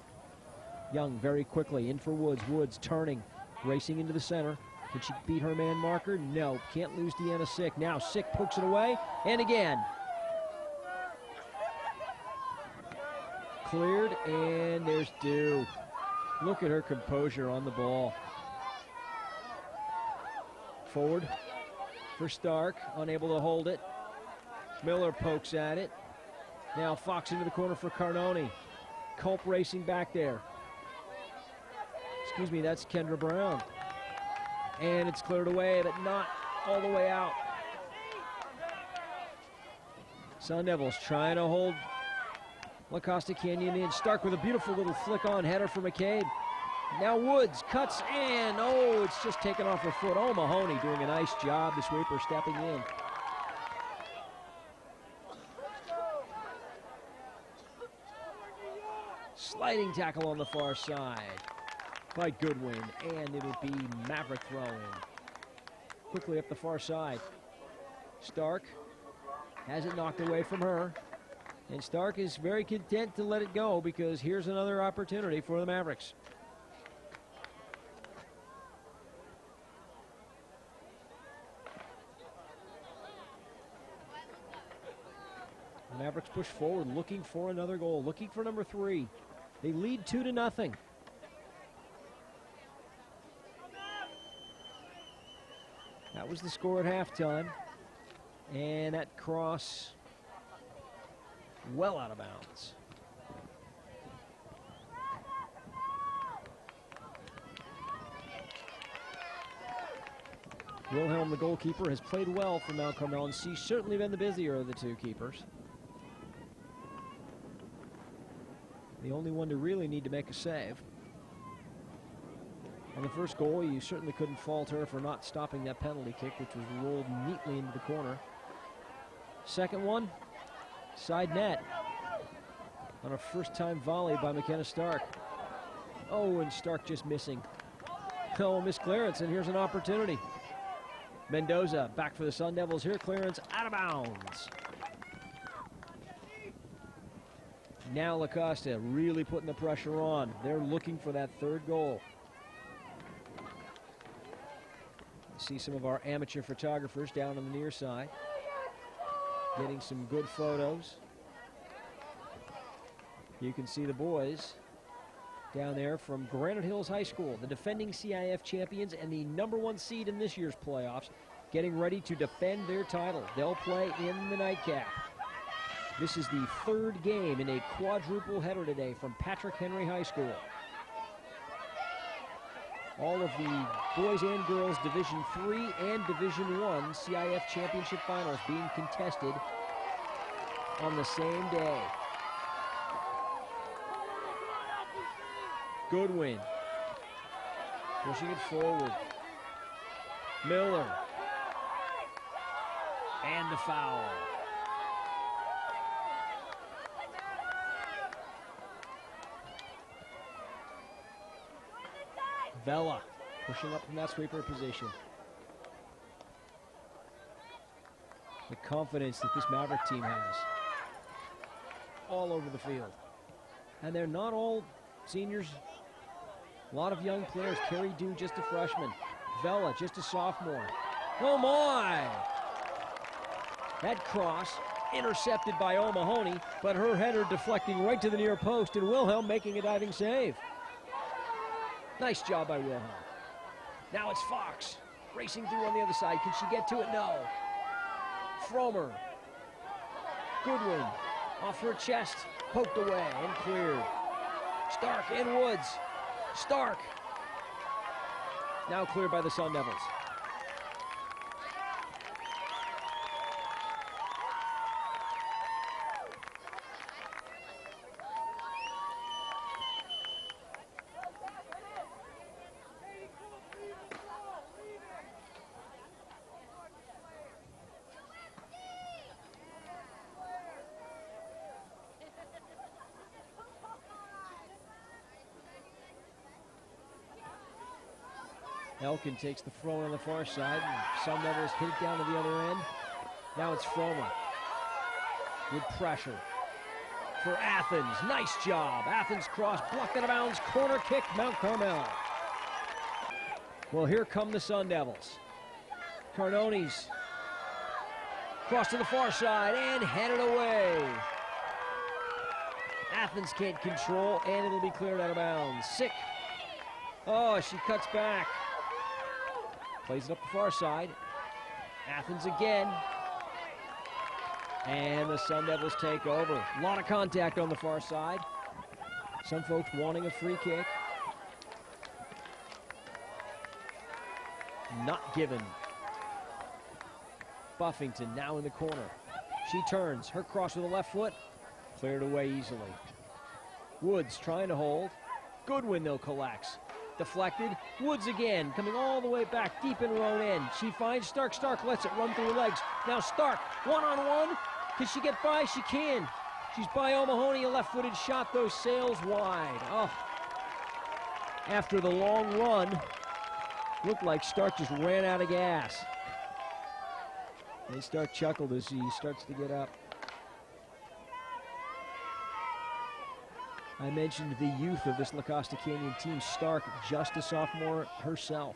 Young very quickly in for Woods. Woods turning, racing into the center. Can she beat her man marker? No, can't lose Deanna Sick. Now Sick pokes it away, and again. Cleared, and there's Dew. Look at her composure on the ball. Forward for Stark, unable to hold it. Miller pokes at it. Now Fox into the corner for Carnoni. Culp racing back there. Excuse me, that's Kendra Brown. And it's cleared away, but not all the way out. Sun Devils trying to hold La Costa Canyon in. Stark with a beautiful little flick on header for McCabe. Now Woods cuts in. Oh, it's just taken off her foot. Oh, Mahoney doing a nice job. The sweeper stepping in. Sliding tackle on the far side by Goodwin, and it'll be Maverick throw-in. Quickly up the far side. Stark has it knocked away from her. And Stark is very content to let it go because here's another opportunity for the Mavericks. The Mavericks push forward, looking for another goal, looking for #3. They lead 2-0. That was the score at halftime. And that cross well out of bounds. Wilhelm, the goalkeeper, has played well for Mount Carmel, and she's certainly been the busier of the two keepers. The only one to really need to make a save. On the first goal, you certainly couldn't fault her for not stopping that penalty kick, which was rolled neatly into the corner. Second one, side net. On a first-time volley by McKenna Stark. Oh, and Stark just missing. Oh, missed clearance, and here's an opportunity. Mendoza back for the Sun Devils here. Clearance out of bounds. Now Lacosta really putting the pressure on. They're looking for that third goal. See some of our amateur photographers down on the near side, getting some good photos. You can see the boys down there from Granite Hills High School, the defending CIF champions and the #1 seed in this year's playoffs, getting ready to defend their title. They'll play in the nightcap. This is the third game in a quadruple header today from Patrick Henry High School. All of the boys and girls Division III and Division I CIF championship finals being contested on the same day. Goodwin pushing it forward. Miller. And the foul. Vela pushing up from that sweeper position. The confidence that this Maverick team has all over the field. And they're not all seniors. A lot of young players. Carrie Dew, just a freshman. Vela, just a sophomore. Oh my! That cross intercepted by O'Mahony, but her header deflecting right to the near post, and Wilhelm making a diving save. Nice job by Wilhelm. Now it's Fox racing through on the other side. Can she get to it? No. Fromer. Goodwin off her chest, poked away and cleared. Stark and Woods. Stark. Now cleared by the Sun Devils. Elkin takes the throw on the far side, and Sun Devils hit it down to the other end. Now it's Froma. Good pressure for Athens. Nice job. Athens cross, blocked out of bounds, corner kick, Mount Carmel. Well, here come the Sun Devils. Cardone's cross to the far side and headed away. Athens can't control, and it'll be cleared out of bounds. Sick. Oh, she cuts back. Plays it up the far side. Athens again. And the Sun Devils take over. A lot of contact on the far side. Some folks wanting a free kick. Not given. Buffington now in the corner. She turns. Her cross with the left foot. Cleared away easily. Woods trying to hold. Goodwin, though, collects. Deflected. Woods again, coming all the way back deep in her own end. She finds Stark. Stark lets it run through her legs. Now Stark, one-on-one. Can she get by? She can. She's by O'Mahony. A left-footed shot, though, sails wide. Oh. After the long run, looked like Stark just ran out of gas. And Stark chuckled as she starts to get up. I mentioned the youth of this La Costa Canyon team. Stark, just a sophomore herself.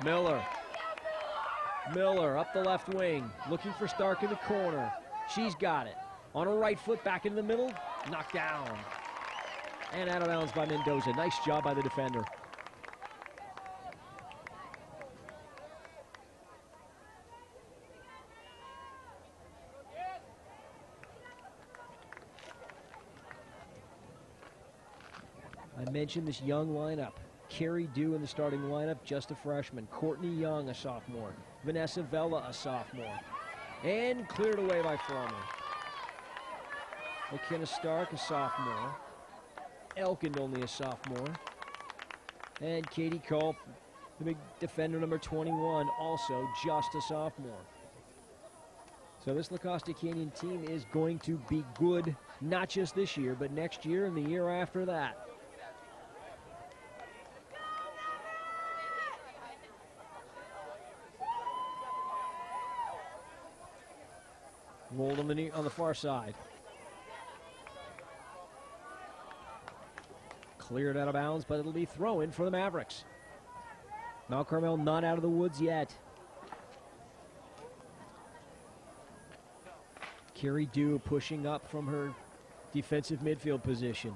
Miller. Miller up the left wing, looking for Stark in the corner. She's got it. On her right foot, back in the middle, knocked down. And out of bounds by Mendoza. Nice job by the defender. I mentioned this young lineup. Carrie Dew in the starting lineup, just a freshman. Courtney Young, a sophomore. Vanessa Vela, a sophomore. And cleared away by Fromer. McKenna Stark, a sophomore. Elkind, only a sophomore. And Katie Culp, the big defender, number 21, also just a sophomore. So this La Costa Canyon team is going to be good, not just this year, but next year and the year after that. Rolled on the far side. Cleared out of bounds, but it'll be throw-in for the Mavericks. Mount Carmel not out of the woods yet. Carrie Dew pushing up from her defensive midfield position.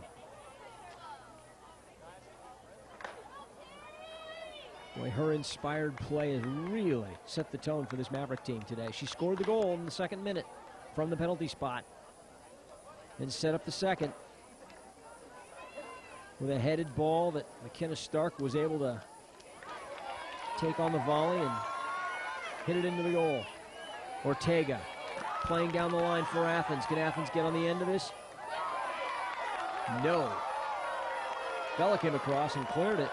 Boy, her inspired play has really set the tone for this Maverick team today. She scored the goal in the second minute from the penalty spot and set up the second with a headed ball that McKenna Stark was able to take on the volley and hit it into the goal. Ortega playing down the line for Athens. Can Athens get on the end of this? No. Bella came across and cleared it.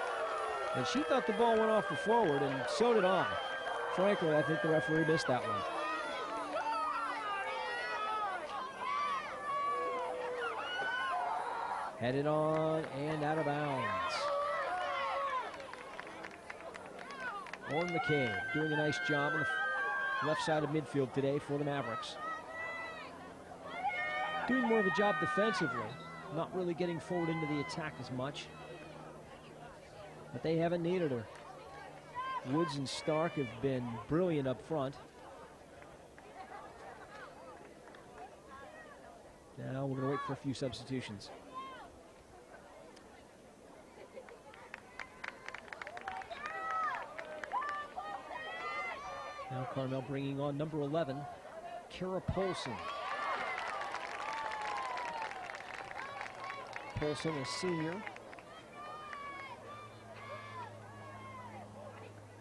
And she thought the ball went off the forward, and so did I. Frankly, I think the referee missed that one. Headed on and out of bounds. Lauren McCabe doing a nice job on the left side of midfield today for the Mavericks. Doing more of a job defensively, not really getting forward into the attack as much. But they haven't needed her. Woods and Stark have been brilliant up front. Now we're going to wait for a few substitutions. Now Carmel bringing on number 11, Kara Polson. Polson, a senior.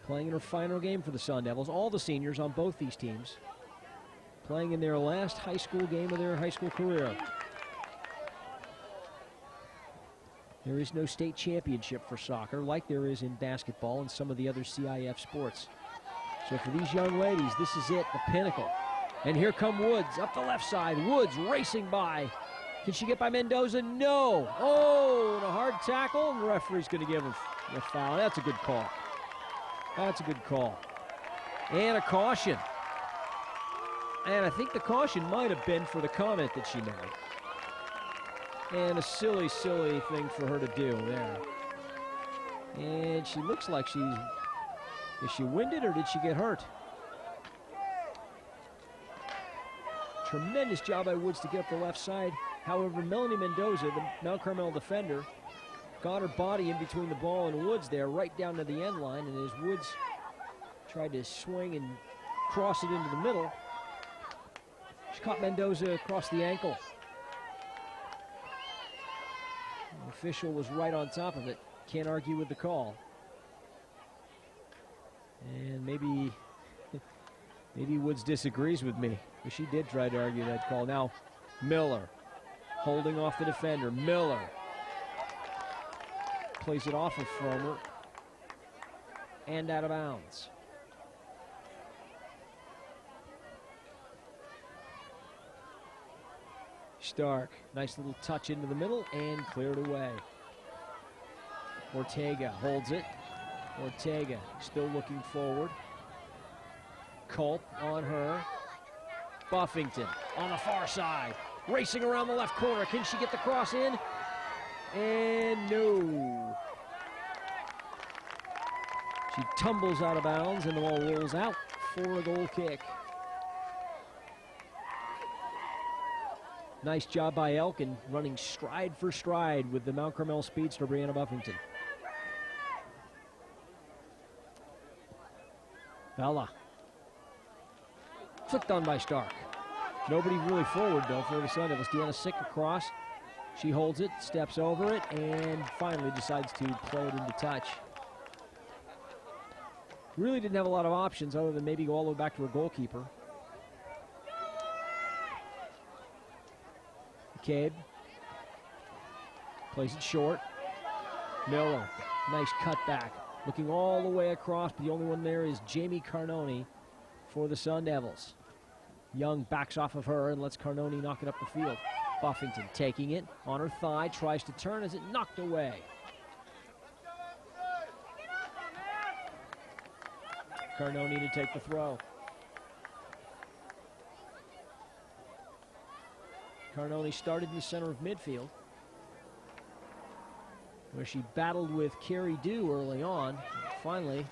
Playing in her final game for the Sun Devils. All the seniors on both these teams playing in their last high school game of their high school career. There is no state championship for soccer like there is in basketball and some of the other CIF sports. So for these young ladies, this is it, the pinnacle. And here come Woods up the left side. Woods racing by. Can she get by Mendoza? No. Oh, and a hard tackle, and the referee's going to give a foul. That's a good call. That's a good call. And a caution. And I think the caution might have been for the comment that she made. And a silly, silly thing for her to do there. And she looks like she's... Is she winded or did she get hurt? Tremendous job by Woods to get up the left side. However, Melanie Mendoza, the Mount Carmel defender, got her body in between the ball and Woods there, right down to the end line. And as Woods tried to swing and cross it into the middle, she caught Mendoza across the ankle. The official was right on top of it. Can't argue with the call. And maybe Woods disagrees with me, but she did try to argue that call. Now, Miller holding off the defender. Miller plays it off of Fromer and out of bounds. Stark, nice little touch into the middle and cleared away. Ortega holds it. Ortega still looking forward. Culp on her. Buffington on the far side. Racing around the left corner. Can she get the cross in? And no. She tumbles out of bounds and the ball rolls out for a goal kick. Nice job by Elkin, running stride for stride with the Mount Carmel speedster, Brianna Buffington. Bella. Flicked on by Stark. Nobody really forward, though, for the Sun Devils. Deanna Sick across. She holds it, steps over it, and finally decides to play it into touch. Really didn't have a lot of options other than maybe go all the way back to her goalkeeper. McCabe plays it short. Miller, nice cutback. Looking all the way across, but the only one there is Jamie Carnoni for the Sun Devils. Young backs off of her and lets Carnoni knock it up the field. Buffington taking it on her thigh, tries to turn as it knocked away. Carnoni to take the throw. Carnoni started in the center of midfield, where she battled with Carrie Dew early on. Finally,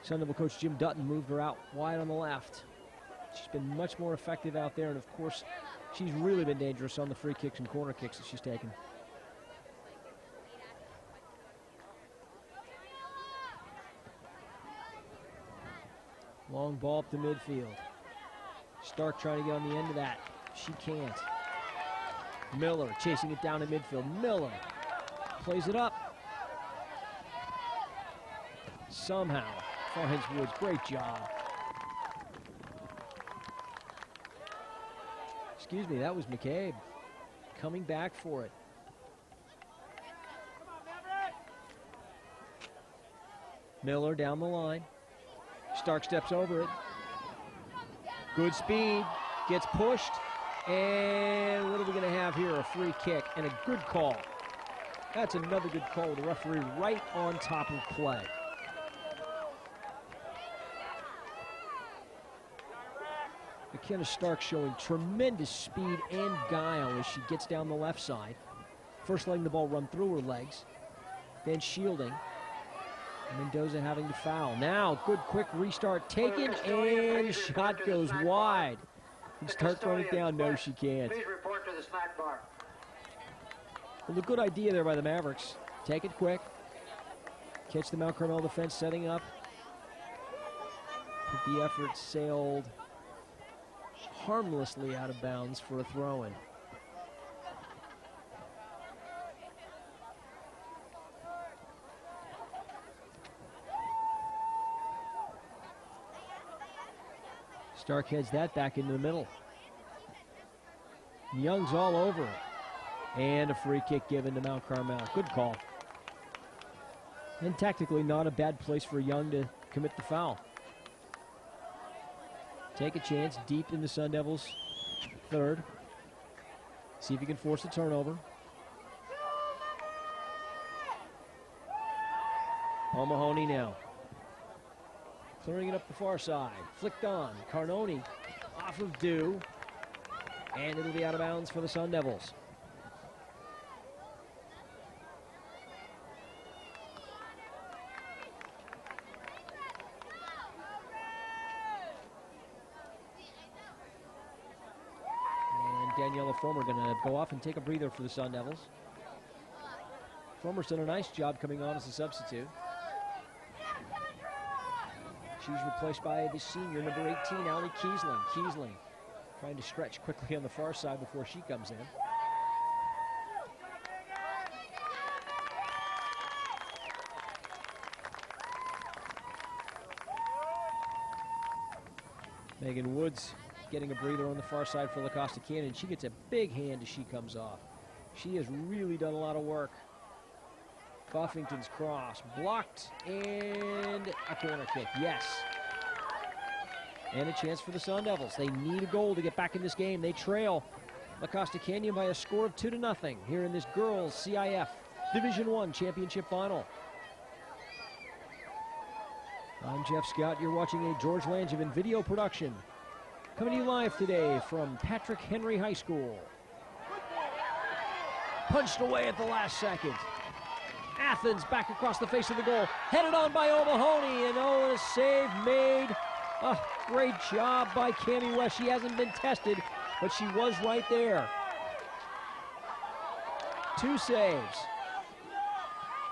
Sun Devil coach Jim Dutton moved her out wide on the left. She's been much more effective out there, and of course, she's really been dangerous on the free kicks and corner kicks that she's taken. Long ball up to midfield. Stark trying to get on the end of that. She can't. Miller chasing it down to midfield. Miller plays it up. Somehow finds Woods. Great job. Excuse me, that was McCabe coming back for it. Miller down the line. Stark steps over it. Good speed, gets pushed, and what are we going to have here? A free kick and a good call. That's another good call with the referee right on top of play. McKenna Stark showing tremendous speed and guile as she gets down the left side. First letting the ball run through her legs, then shielding. Mendoza having to foul. Now, good quick restart taken, and shot goes wide. And start throwing it down. No, she can't. Please report to the snack bar. Well, a good idea there by the Mavericks. Take it quick. Catch the Mount Carmel defense setting up. But the effort sailed harmlessly out of bounds for a throw-in. Stark heads that back into the middle. Young's all over it. And a free kick given to Mount Carmel. Good call. And tactically not a bad place for Young to commit the foul. Take a chance deep in the Sun Devils' third. See if you can force a turnover. O'Mahony now. Clearing it up the far side. Flicked on. Carnoni off of Dew. And it'll be out of bounds for the Sun Devils. And Daniela Fromer going to go off and take a breather for the Sun Devils. Fromer's done a nice job coming on as a substitute. She's replaced by the senior, number 18, Allie Kiesling. Kiesling trying to stretch quickly on the far side before she comes in. Megan Woods getting a breather on the far side for LaCosta Cannon. She gets a big hand as she comes off. She has really done a lot of work. Buffington's cross, blocked, and a corner kick, yes. And a chance for the Sun Devils. They need a goal to get back in this game. They trail LaCosta Canyon by a score of 2-0 here in this girls CIF Division I Championship Final. I'm Jeff Scott. You're watching a George Langevin video production. Coming to you live today from Patrick Henry High School. Punched away at the last second. Athens back across the face of the goal. Headed on by O'Mahony, and oh, a save made. Oh, great job by Cammie West. She hasn't been tested, but she was right there. 2 saves.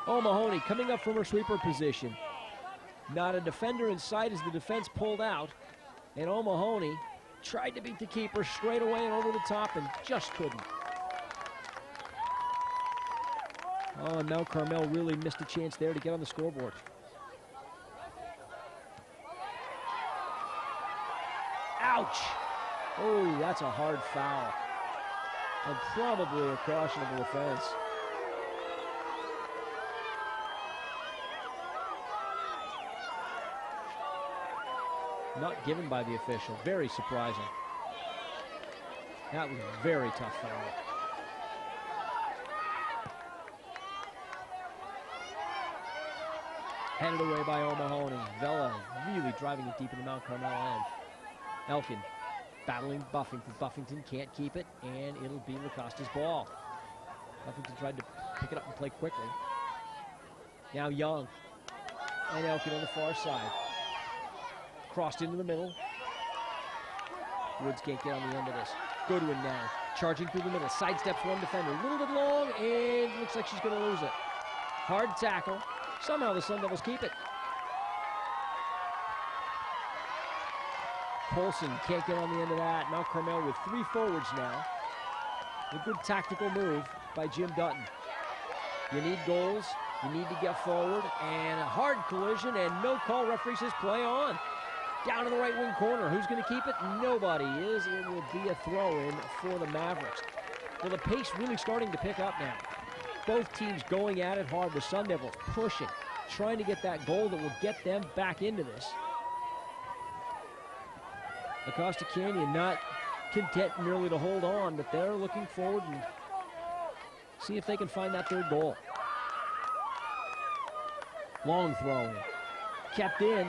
O'Mahony coming up from her sweeper position. Not a defender in sight as the defense pulled out. And O'Mahony tried to beat the keeper straight away and over the top and just couldn't. Oh, and now Carmel really missed a chance there to get on the scoreboard. Ouch! Oh, that's a hard foul. And probably a cautionable offense. Not given by the official. Very surprising. That was a very tough foul. Headed away by O'Mahony. Vela really driving it deep in the Mount Carmel end. Elkin battling Buffington. Buffington can't keep it, and it'll be Lacosta's ball. Buffington tried to pick it up and play quickly. Now Young and Elkin on the far side. Crossed into the middle. Woods can't get on the end of this. Goodwin now charging through the middle. Sidesteps one defender. A little bit long, and looks like she's going to lose it. Hard tackle. Somehow the Sun Devils keep it. Polson can't get on the end of that. Mount Carmel with 3 forwards now. A good tactical move by Jim Dutton. You need goals. You need to get forward. And a hard collision, and no call. Referee says play on. Down in the right wing corner. Who's going to keep it? Nobody is. It will be a throw-in for the Mavericks. Well, the pace really starting to pick up now. Both teams going at it hard. The Sun Devils pushing, trying to get that goal that will get them back into this. Acosta Canyon not content merely to hold on, but they're looking forward and see if they can find that 3rd goal. Long throw in. Kept in.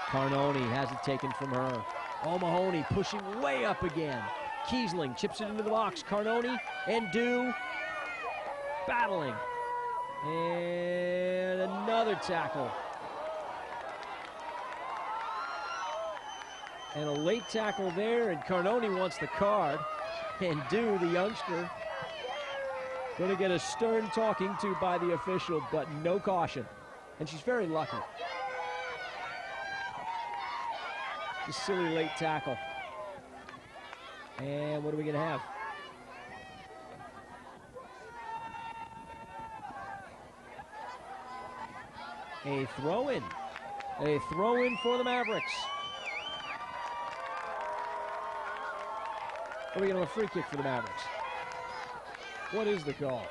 Carnoni has it taken from her. O'Mahony pushing way up again. Kiesling chips it into the box. Carnoni and Dew battling. And another tackle. And a late tackle there, and Carnoni wants the card. And Dew, the youngster, going to get a stern talking to by the official, but no caution. And she's very lucky. Just silly late tackle. And what are we going to have? A throw-in. A throw-in for the Mavericks. Are we going to have a free kick for the Mavericks? What is the call?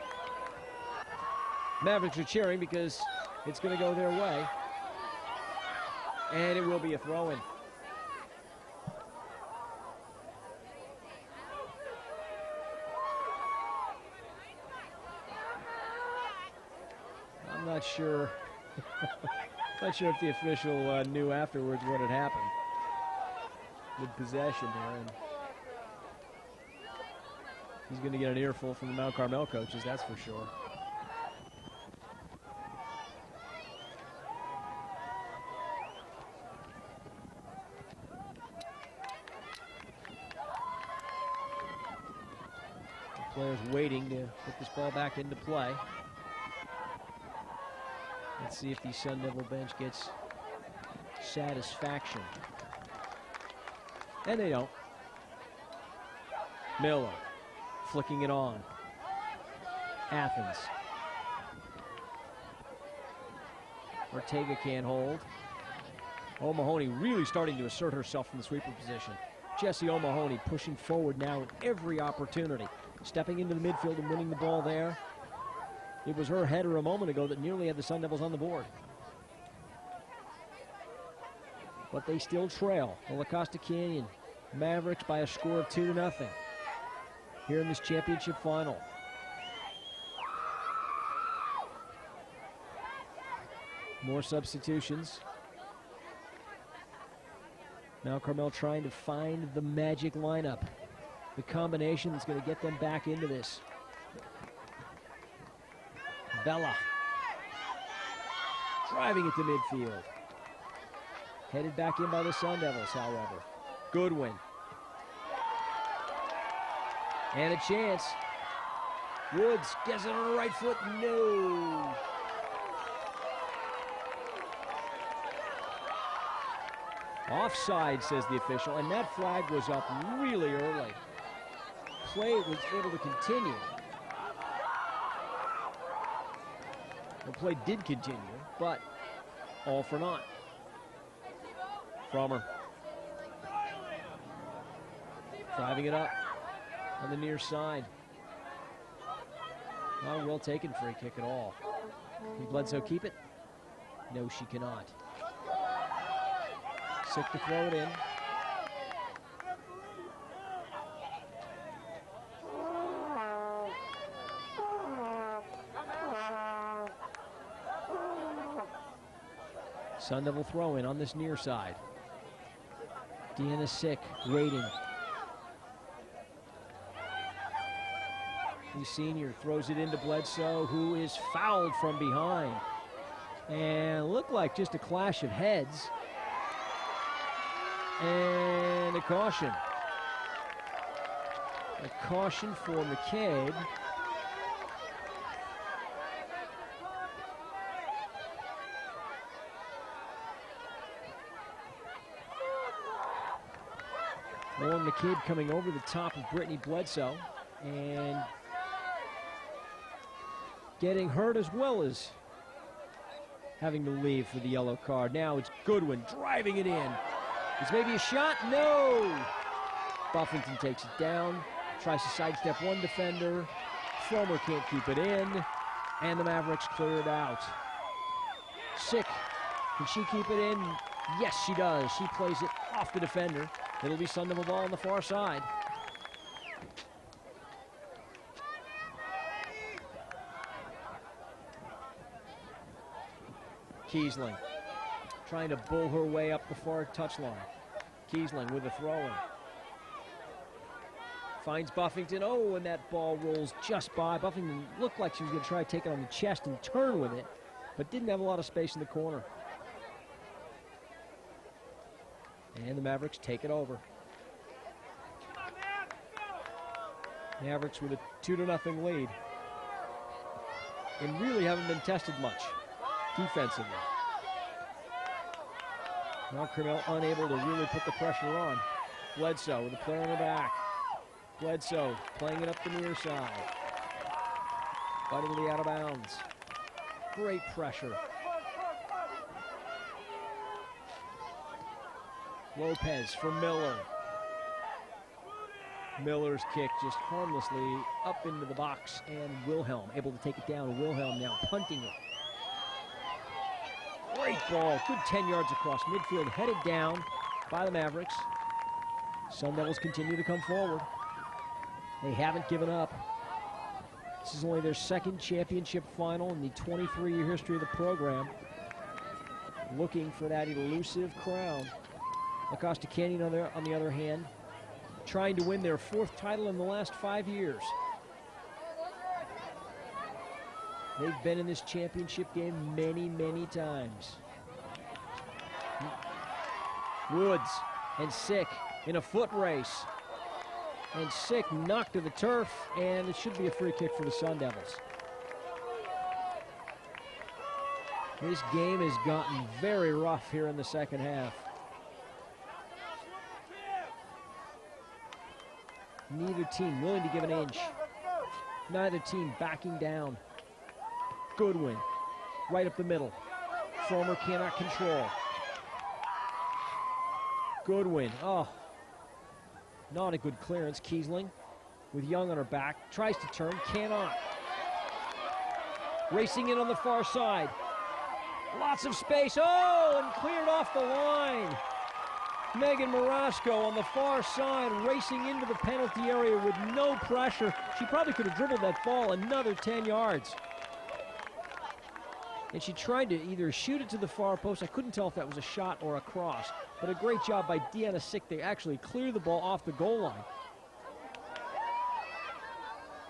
Mavericks are cheering because it's going to go their way. And it will be a throw-in. I'm not sure. Not sure if the official knew afterwards what had happened with possession there. And he's going to get an earful from the Mount Carmel coaches, that's for sure. The players waiting to put this ball back into play. Let's see if the Sun Devil bench gets satisfaction. And they don't. Miller flicking it on. Athens. Ortega can't hold. O'Mahony really starting to assert herself from the sweeper position. Jessie O'Mahony pushing forward now at every opportunity. Stepping into the midfield and winning the ball there. It was her header a moment ago that nearly had the Sun Devils on the board. But they still trail the La Costa Canyon Mavericks by a score of 2-0 here in this championship final. More substitutions. Now Carmel trying to find the magic lineup. The combination that's going to get them back into this. Bella driving it to midfield. Headed back in by the Sun Devils, however. Goodwin. And a chance. Woods gets it on the right foot. No. Offside, says the official, and that flag was up really early. Play was able to continue. The play did continue, but all for naught. Frommer. Driving it up on the near side. Not a well-taken free kick at all. Can Bledsoe keep it? No, she cannot. Sick to throw it in. Sun Devil throw in on this near side. Deanna Sick waiting. The senior throws it into Bledsoe, who is fouled from behind. And looked like just a clash of heads. And a caution. A caution for McCabe. Lauren McCabe coming over the top of Brittany Bledsoe and getting hurt as well as having to leave for the yellow card. Now it's Goodwin driving it in. It's maybe a shot. No! Buffington takes it down, tries to sidestep one defender. Frommer can't keep it in, and the Mavericks clear it out. Sick. Can she keep it in? Yes, she does. She plays it off the defender. It'll be Sun Devil ball on the far side. Kiesling trying to bull her way up the far touchline. Kiesling with a throw-in. Finds Buffington. Oh, and that ball rolls just by. Buffington looked like she was going to try to take it on the chest and turn with it, but didn't have a lot of space in the corner. And the Mavericks take it over. Mavericks with a 2-0 lead. And really haven't been tested much defensively. Now Carmel unable to really put the pressure on. Bledsoe with a player in the back. Bledsoe playing it up the near side. Utterly out of bounds. Great pressure. Lopez for Miller. Miller's kick just harmlessly up into the box, and Wilhelm able to take it down. Wilhelm now punting it. Great ball, good 10 yards across midfield, headed down by the Mavericks. Sun Devils continue to come forward. They haven't given up. This is only their second championship final in the 23-year history of the program. Looking for that elusive crown. Acosta Canyon on the other hand, trying to win their fourth title in the last 5 years. They've been in this championship game many, many times. Woods and Sick in a foot race. And Sick knocked to the turf, and it should be a free kick for the Sun Devils. This game has gotten very rough here in the second half. Neither team willing to give an inch. Neither team backing down. Goodwin, right up the middle. Frommer cannot control. Goodwin, oh. Not a good clearance. Kiesling with Young on her back. Tries to turn, cannot. Racing in on the far side. Lots of space. Oh, and cleared off the line. Megan Marasco on the far side, racing into the penalty area with no pressure. She probably could have dribbled that ball another 10 yards. And she tried to either shoot it to the far post. I couldn't tell if that was a shot or a cross. But a great job by Deanna Sick to actually clear the ball off the goal line.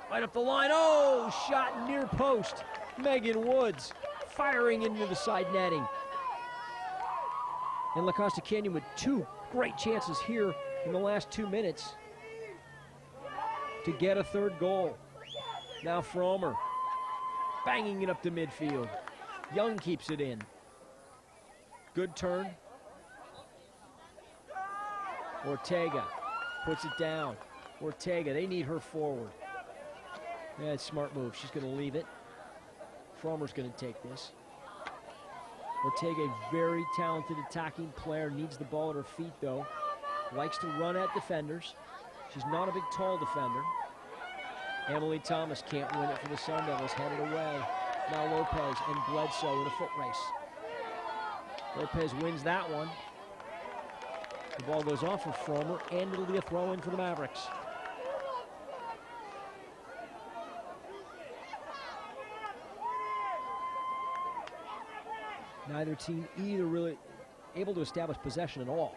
Right up the line. Oh, shot near post. Megan Woods firing into the side netting. And La Costa Canyon with two great chances here in the last 2 minutes to get a third goal. Now Fromer banging it up to midfield. Young keeps it in. Good turn. Ortega puts it down. Ortega, they need her forward. Yeah, it's a smart move. She's going to leave it. Fromer's going to take this. Ortega, a very talented attacking player, needs the ball at her feet, though. Likes to run at defenders. She's not a big, tall defender. Emily Thomas can't win it for the Sun Devils, headed away. Now Lopez and Bledsoe in a foot race. Lopez wins that one. The ball goes off of Fromer, and it'll be a throw-in for the Mavericks. Neither team either really able to establish possession at all.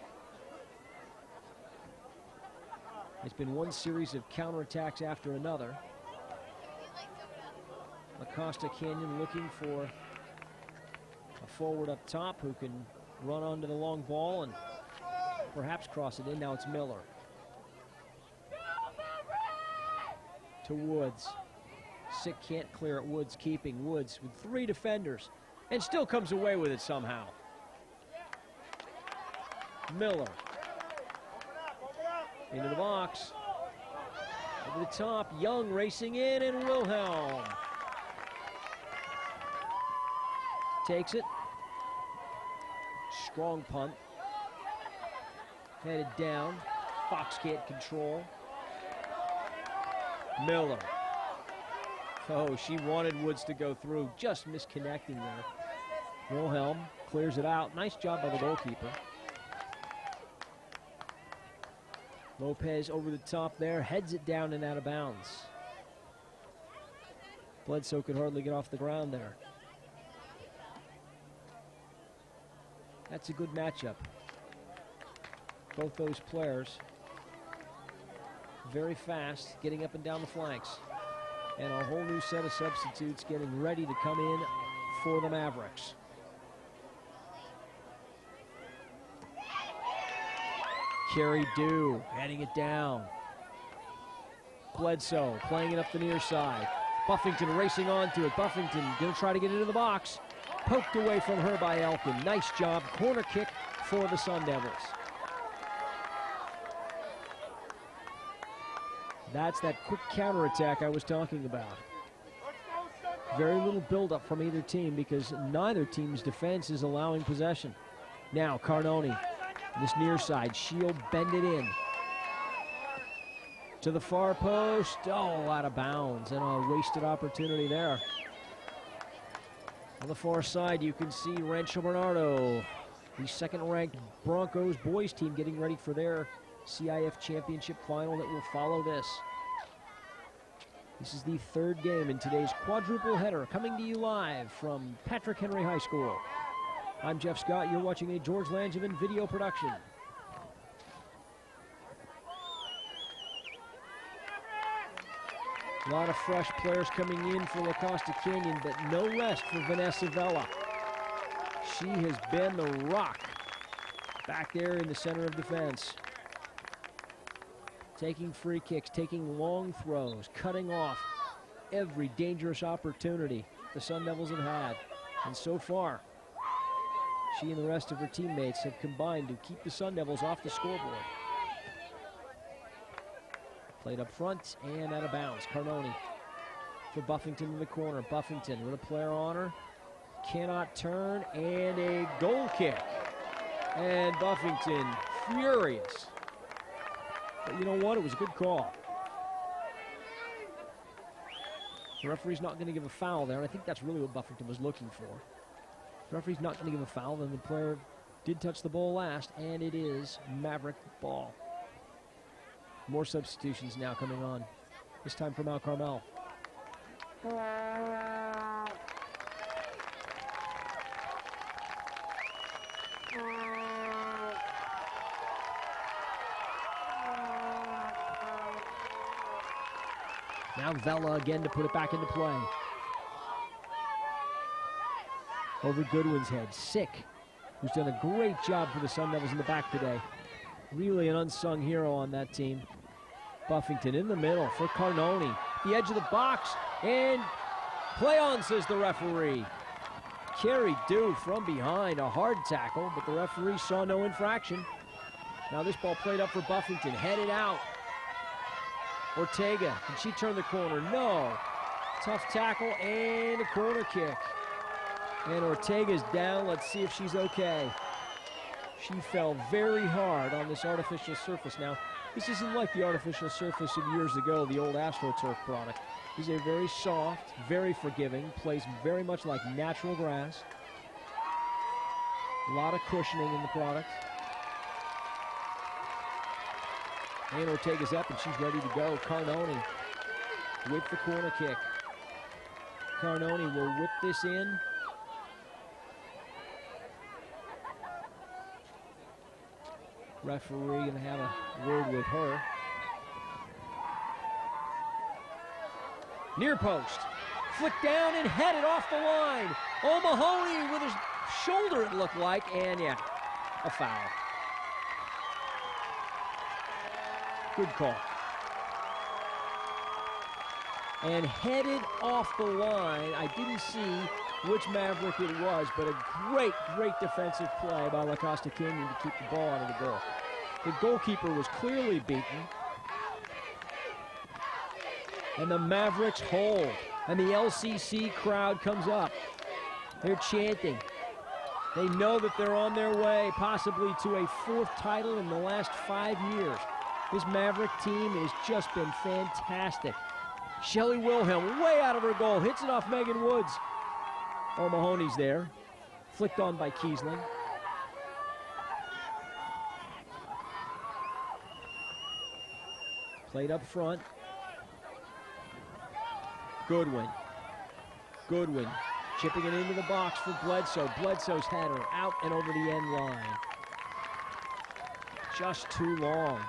It's been one series of counterattacks after another. Acosta Canyon looking for a forward up top who can run onto the long ball and perhaps cross it in. Now it's Miller. To Woods. Sick can't clear it. Woods keeping. Woods with 3 defenders and still comes away with it somehow. Miller. Into the box. Over the top. Young racing in, and Wilhelm takes it. Strong punt. Headed down. Fox can't control. Miller. Oh, she wanted Woods to go through. Just misconnecting there. Wilhelm clears it out. Nice job by the goalkeeper. Lopez over the top there. Heads it down and out of bounds. Bledsoe could hardly get off the ground there. That's a good matchup. Both those players very fast, getting up and down the flanks. And a whole new set of substitutes getting ready to come in for the Mavericks. Carey Dew heading it down. Bledsoe playing it up the near side. Buffington racing onto it. Buffington going to try to get into the box. Poked away from her by Elkin. Nice job. Corner kick for the Sun Devils. That's that quick counterattack I was talking about. Very little buildup from either team because neither team's defense is allowing possession. Now Carnoni, this near side, she'll bend it in. To the far post, oh, out of bounds, and a wasted opportunity there. On the far side, you can see Rancho Bernardo, the second-ranked Broncos boys team getting ready for their CIF championship final that will follow this. This is the third game in today's quadruple header, coming to you live from Patrick Henry High School. I'm Jeff Scott. You're watching a George Langevin video production. A lot of fresh players coming in for La Costa Canyon, but no rest for Vanessa Vela. She has been the rock back there in the center of defense. Taking free kicks, taking long throws, cutting off every dangerous opportunity the Sun Devils have had. And so far, she and the rest of her teammates have combined to keep the Sun Devils off the scoreboard. Played up front and out of bounds. Carnoni for Buffington in the corner. Buffington with a player on her. Cannot turn, and a goal kick. And Buffington furious. But you know what? It was a good call. The referee's not going to give a foul there, and I think that's really what Buffington was looking for. The referee's not going to give a foul, then the player did touch the ball last, and it is Maverick ball. More substitutions now coming on. This time from Carmel. Now Vela again to put it back into play. Over Goodwin's head. Sick, who's done a great job for the Sun Devils in the back today. Really an unsung hero on that team. Buffington in the middle for Carnoni. The edge of the box, and play on, says the referee. Carey Dew from behind, a hard tackle, but the referee saw no infraction. Now this ball played up for Buffington, headed out. Ortega, can she turn the corner? No. Tough tackle and a corner kick. And Ortega's down. Let's see if she's okay. She fell very hard on this artificial surface. Now, this isn't like the artificial surface of years ago, the old AstroTurf product. This is a very soft, very forgiving, plays very much like natural grass. A lot of cushioning in the product. And Ortega's up and she's ready to go. Carnoni with the corner kick. Carnoni will whip this in. Referee gonna have a word with her. Near post, flicked down and headed off the line. O'Mahony with his shoulder, it looked like, and yeah, a foul. Good call. And headed off the line. I didn't see which Maverick it was, but a great, great defensive play by La Costa Canyon to keep the ball out of the goal. The goalkeeper was clearly beaten. And the Mavericks hold. And the LCC crowd comes up. They're chanting. They know that they're on their way possibly to a 4th title in the last 5 years. This Maverick team has just been fantastic. Shelley Wilhelm, way out of her goal, hits it off Megan Woods. O'Mahony's there, flicked on by Kiesling. Played up front. Goodwin. Goodwin chipping it into the box for Bledsoe. Bledsoe's had her out and over the end line. Just too long.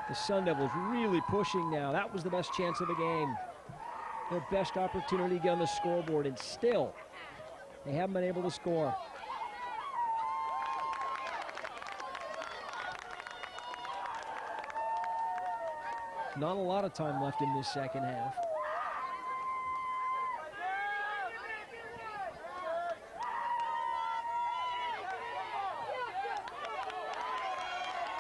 The Sun Devils really pushing now. That was the best chance of the game. Their best opportunity to get on the scoreboard, and still, they haven't been able to score. Not a lot of time left in this second half.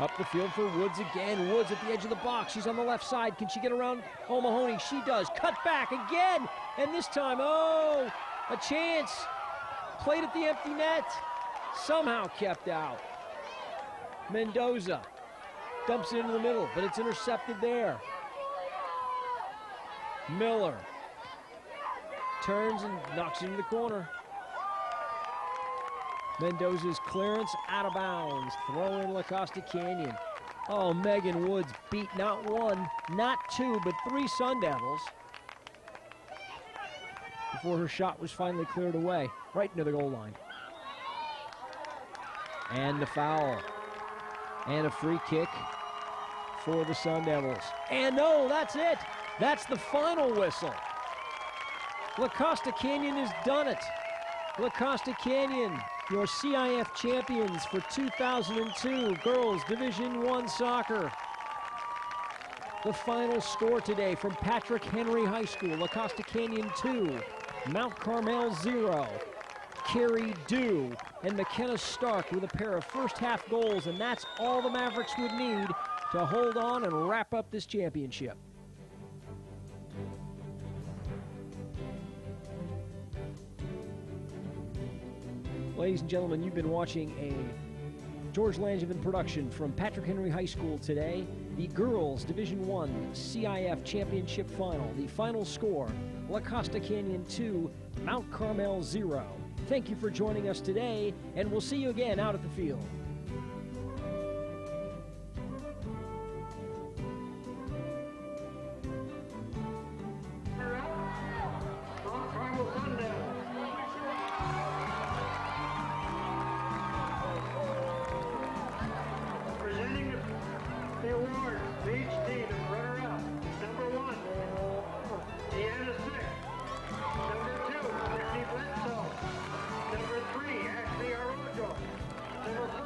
Up the field for Woods again. Woods at the edge of the box. She's on the left side. Can she get around O'Mahony? She does. Cut back again. And this time, oh, a chance. Played at the empty net. Somehow kept out. Mendoza dumps it into the middle, but it's intercepted there. Miller turns and knocks it into the corner. Mendoza's clearance out of bounds. Throw in La Costa Canyon. Oh, Megan Woods beat not one, not two, but 3 Sun Devils before her shot was finally cleared away, right into the goal line. And the foul. And a free kick for the Sun Devils. And no, that's it. That's the final whistle. La Costa Canyon has done it. La Costa Canyon, your CIF champions for 2002 Girls Division I Soccer. The final score today from Patrick Henry High School, La Costa Canyon 2, Mount Carmel 0. Carey Dew and McKenna Stark with a pair of first half goals, and that's all the Mavericks would need to hold on and wrap up this championship. Ladies and gentlemen, you've been watching a George Langevin production from Patrick Henry High School today. The Girls Division I CIF Championship Final. The final score, La Costa Canyon 2, Mount Carmel 0. Thank you for joining us today, and we'll see you again out at the field. Presenting the award to each team as runner-up. Number 1, Deanna Sick. Number 2, Christy Bledsoe. Number 3, Ashley Arroyo. Number 4,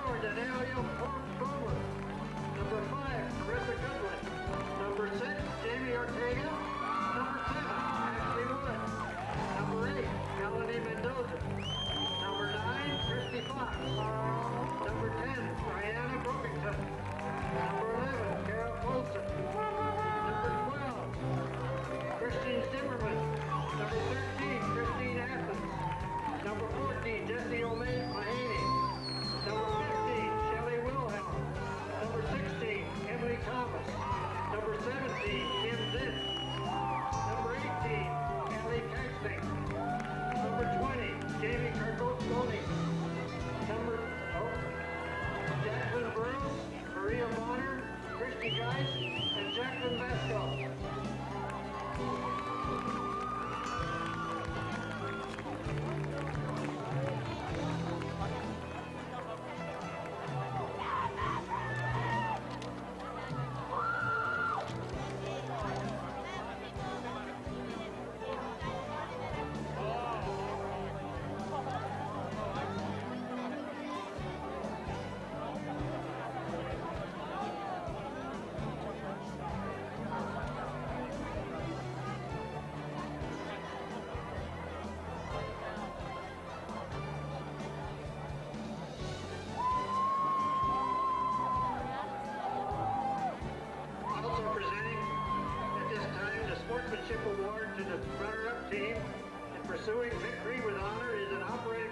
team in pursuing victory with honor is an operating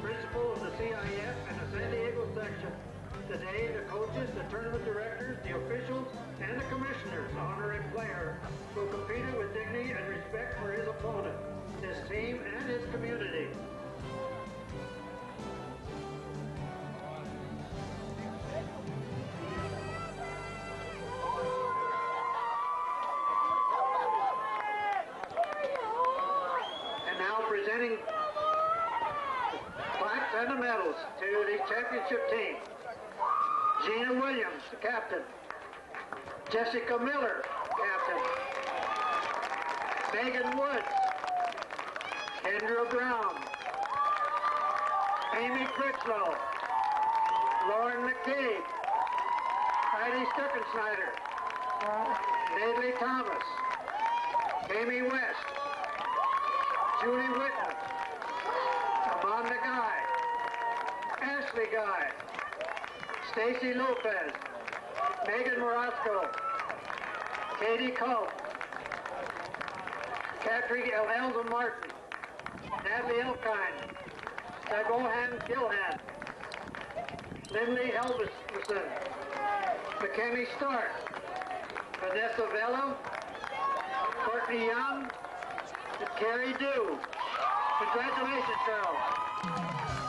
principle of the CIF and the San Diego section. Today, the coaches, the tournament directors, the officials, and the commissioners honor a player who competed with dignity and respect for his opponent, his team, and his community. And now presenting plaques and the medals to the championship team. Gina Williams, the captain. Jessica Miller, captain. Megan Woods. Kendra Brown. Amy Critchlow. Lauren McCabe. Heidi Stuckensnyder. Nadley Thomas. Amy West. Julie Whitten. Amanda Guy. Ashley Guy. Stacy Lopez, Megan Morosco, Katie Culp, Katri Elza Martin, Natalie Elkine, Sagohan Gilhan, Lindley Helverson, McKenny Stark, Vanessa Vella, Courtney Young, and Carrie Dew. Congratulations, girls.